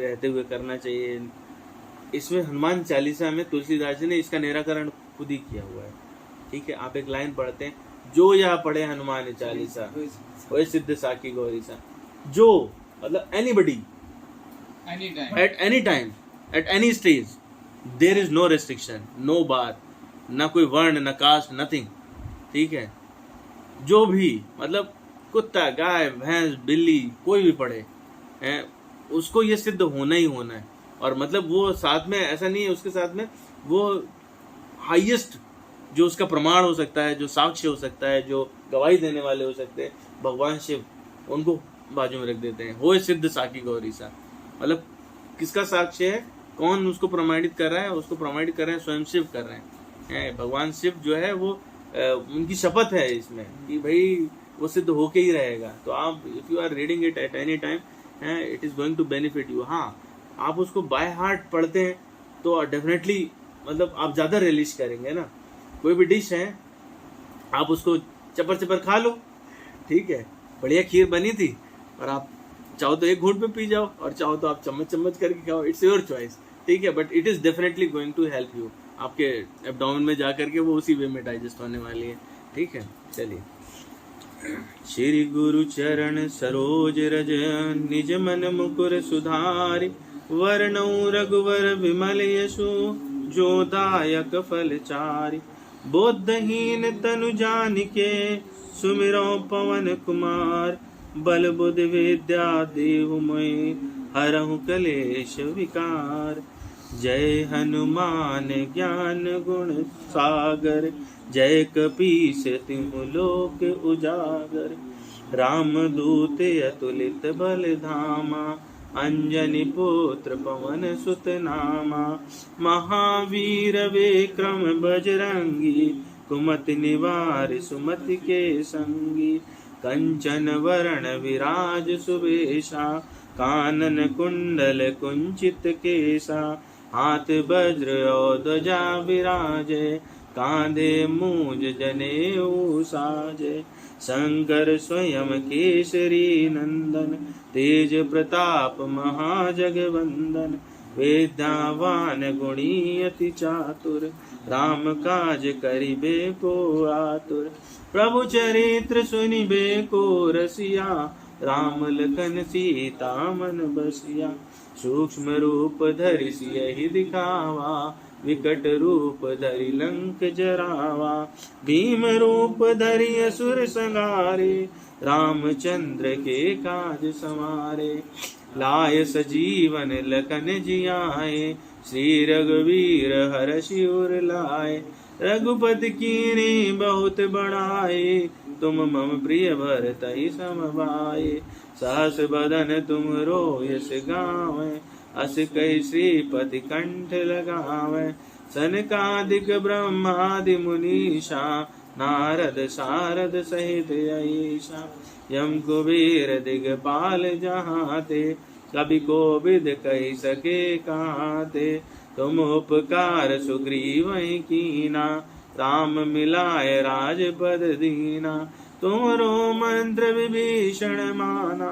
रहते हुए करना चाहिए। इसमें हनुमान चालीसा में तुलसीदास जी ने इसका निराकरण खुद ही किया हुआ है, ठीक है। आप एक लाइन पढ़ते हैं, जो यह पढ़े हनुमान चालीसा वही सिद्ध साखी गौरी सा। जो मतलब anybody at any time at any stage there is no restriction, no बात, ना कोई वर्ण, ना कास्ट, नथिंग, ठीक है। जो भी मतलब कुत्ता, गाय, भैंस, बिल्ली कोई भी पढ़े हैं, उसको ये सिद्ध होना ही होना है। और मतलब वो साथ में ऐसा नहीं है, उसके साथ में वो हाईएस्ट जो उसका प्रमाण हो सकता है, जो साक्ष्य हो सकता है, जो गवाही देने वाले हो सकते हैं, भगवान शिव, उनको बाजू में रख देते हैं। वो सिद्ध साकी गौरी सा, मतलब किसका साक्ष्य है, कौन उसको प्रमाणित कर रहा है? उसको प्रमाणित कर रहे हैं स्वयं शिव कर रहे हैं। भगवान शिव जो है वो उनकी शपथ है इसमें कि भाई वो सिद्ध होके ही रहेगा। तो आप if you are reading it at any time, it is going to benefit you. हाँ, आप उसको बाय हार्ट पढ़ते हैं तो डेफिनेटली मतलब आप ज्यादा रिलीज करेंगे ना। कोई भी डिश है, आप उसको चपर चपर खा लो, ठीक है, बढ़िया खीर बनी थी, और आप चाहो तो एक घूंट में पी जाओ और चाहो तो आप चम्मच चम्मच करके खाओ, इट्स योर चॉइस, ठीक है। But it is definitely going to help you, आपके एब्डोमेन में जा करके वो उसी वे में डाइजेस्ट होने वाली है, ठीक है। चलिए, श्री गुरु चरण सरोज रज निज मन मुकुर सुधारि, वर्णौ रघुवर विमल यशु जो दायक फल चारि, बोधहीन तनु जानिके सुमिरो पवन कुमार, बल बुद्धि विद्या देहु मोहि हरहु कलेश विकार। जय हनुमान ज्ञान गुण सागर, जय कपीस तिहु लोक उजागर, रामदूत अतुलित बल धामा, अंजनी पुत्र पवन सुत नामा, महावीर विक्रम बजरंगी, कुमति निवार सुमति के संगी, कंचन वरण विराज सुबेशा, कानन कुंडल कुंचित केसा, हाथ वज्र और ध्वजा विराजे, कांधे मूंज जनेऊ साजे, शंकर स्वयं केसरी नंदन, तेज प्रताप महाजगवंदन, विद्यावान गुणी अति चातुर, राम काज करिबे को आतुर, प्रभु चरित्र सुनिबे को रसिया, राम लखन सीता मन बसिया, सूक्ष्म रूप धरि सियहि दिखावा, विकट रूप धरि लंक जरावा, भीम रूप धरि असुर संहारे, रामचंद्र के काज संवारे, लाय सजीवन लखन जियाए, श्री रघुवीर हर्षि उर लाए, रघुपति कीन्ही बहुत बड़ाई, तुम मम प्रिय भरतहि सम भाई, सहस बदन तुम रोयस गावै, अस कहि श्रीपति कंठ लगावै, सनकादिक ब्रह्मादि मुनीषा, नारद सारद सहित अहीसा, यम कुबेर दिगपाल जहाते, कवि कोविद कहि सके काते, तुम उपकार सुग्रीवहि कीना, राम मिलाय राजपद दीना, तुमरो मंत्र विभीषण माना,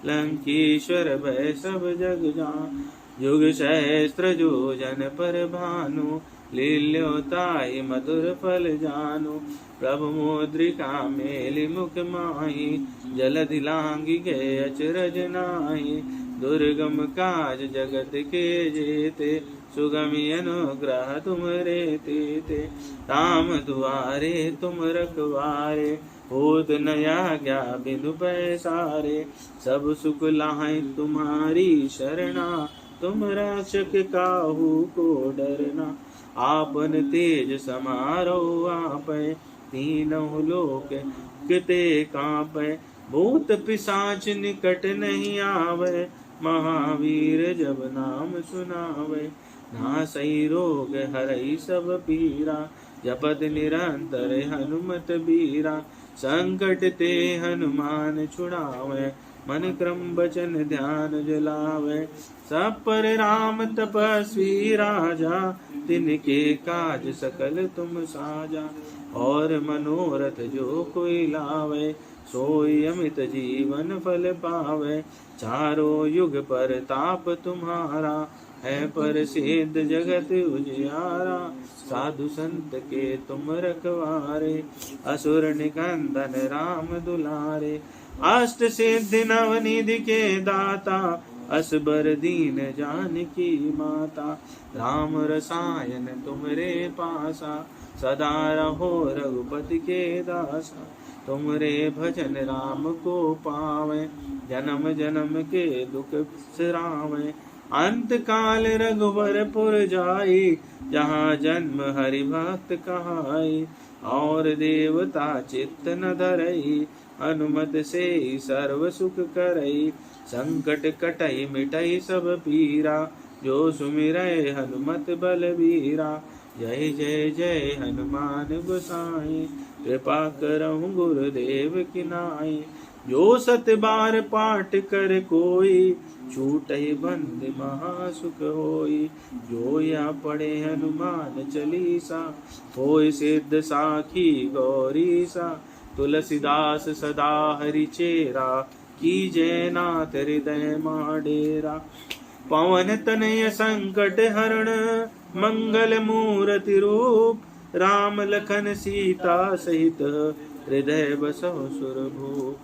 लंकेश्वर भय सब जग जान, युग सहस्त्र जो जन पर भानु, लील्योताहि मधुर फल जानु, प्रभु मुद्रिका मेलि मुख माहि, जलधि लांघि गए अचरज नाहि, दुर्गम काज जगत के जेते, सुगमि अनुग्रह तुमरे तेते, राम दुआरे तुम रखवारे, होत न आज्ञा बिनु पैसारे, सब सुख लाहि तुम्हारी शरणा, तुम रक्षक काहू को डरना, आपन तेज समारो आपै, तीनों लोक किते कांपै, भूत पिशाच निकट नहीं आवे, महावीर जब नाम सुनावे। नासई रोग हरई सब पीरा, जपत निरंतर हनुमत बीरा। संकट ते हनुमान छुड़ावे, मन क्रम वचन ध्यान जलावे। सब पर राम तपस्वी राजा, तिनके काज सकल तुम साजा। और मनोरथ जो कोई लावे, सोई अमित जीवन फल पावे। चारों युग पर ताप तुम्हारा, है पर सिद्ध जगत उजियारा। साधु संत के तुम रखवारे, असुर निकंदन राम दुलारे। अष्ट सिद्धि नवनिधि के दाता, असबर दीन जानकी माता। राम रसायन तुमरे पासा, सदा रहो रघुपति के दासा। तुमरे भजन राम को पावे, जन्म जन्म के दुख बिसरावे। अंत काल रघुवरपुर जाई, जहाँ जन्म हरि भक्त कहाई। और देवता चित्त न धरई, हनुमत से सर्व सुख करई। संकट कटई मिटई सब पीरा, जो सुमिरै हनुमत बलबीरा। जय जय जय हनुमान गोसाई, कृपा करहु गुरुदेव की नाई। जो सत बार पाठ कर कोई, छूटहि बंद महासुख होई। जो या पढ़े हनुमान चालीसा, होय सिद्ध साखी गौरीसा। तुलसीदास सदा हरि चेरा, कीजय नाथ हृदय माडेरा। पवन तनय संकट हरण, मंगल मूर्ति रूप। राम लखन सीता सहित, हृदय बसहु सुरभूप।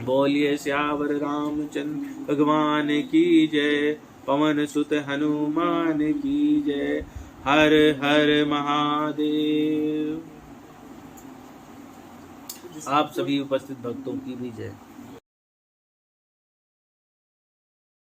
बोलिए श्यावर रामचंद्र भगवान की जय, पवन सुत हनुमान की जय। हर हर महादेव। आप सभी उपस्थित भक्तों की भी जय।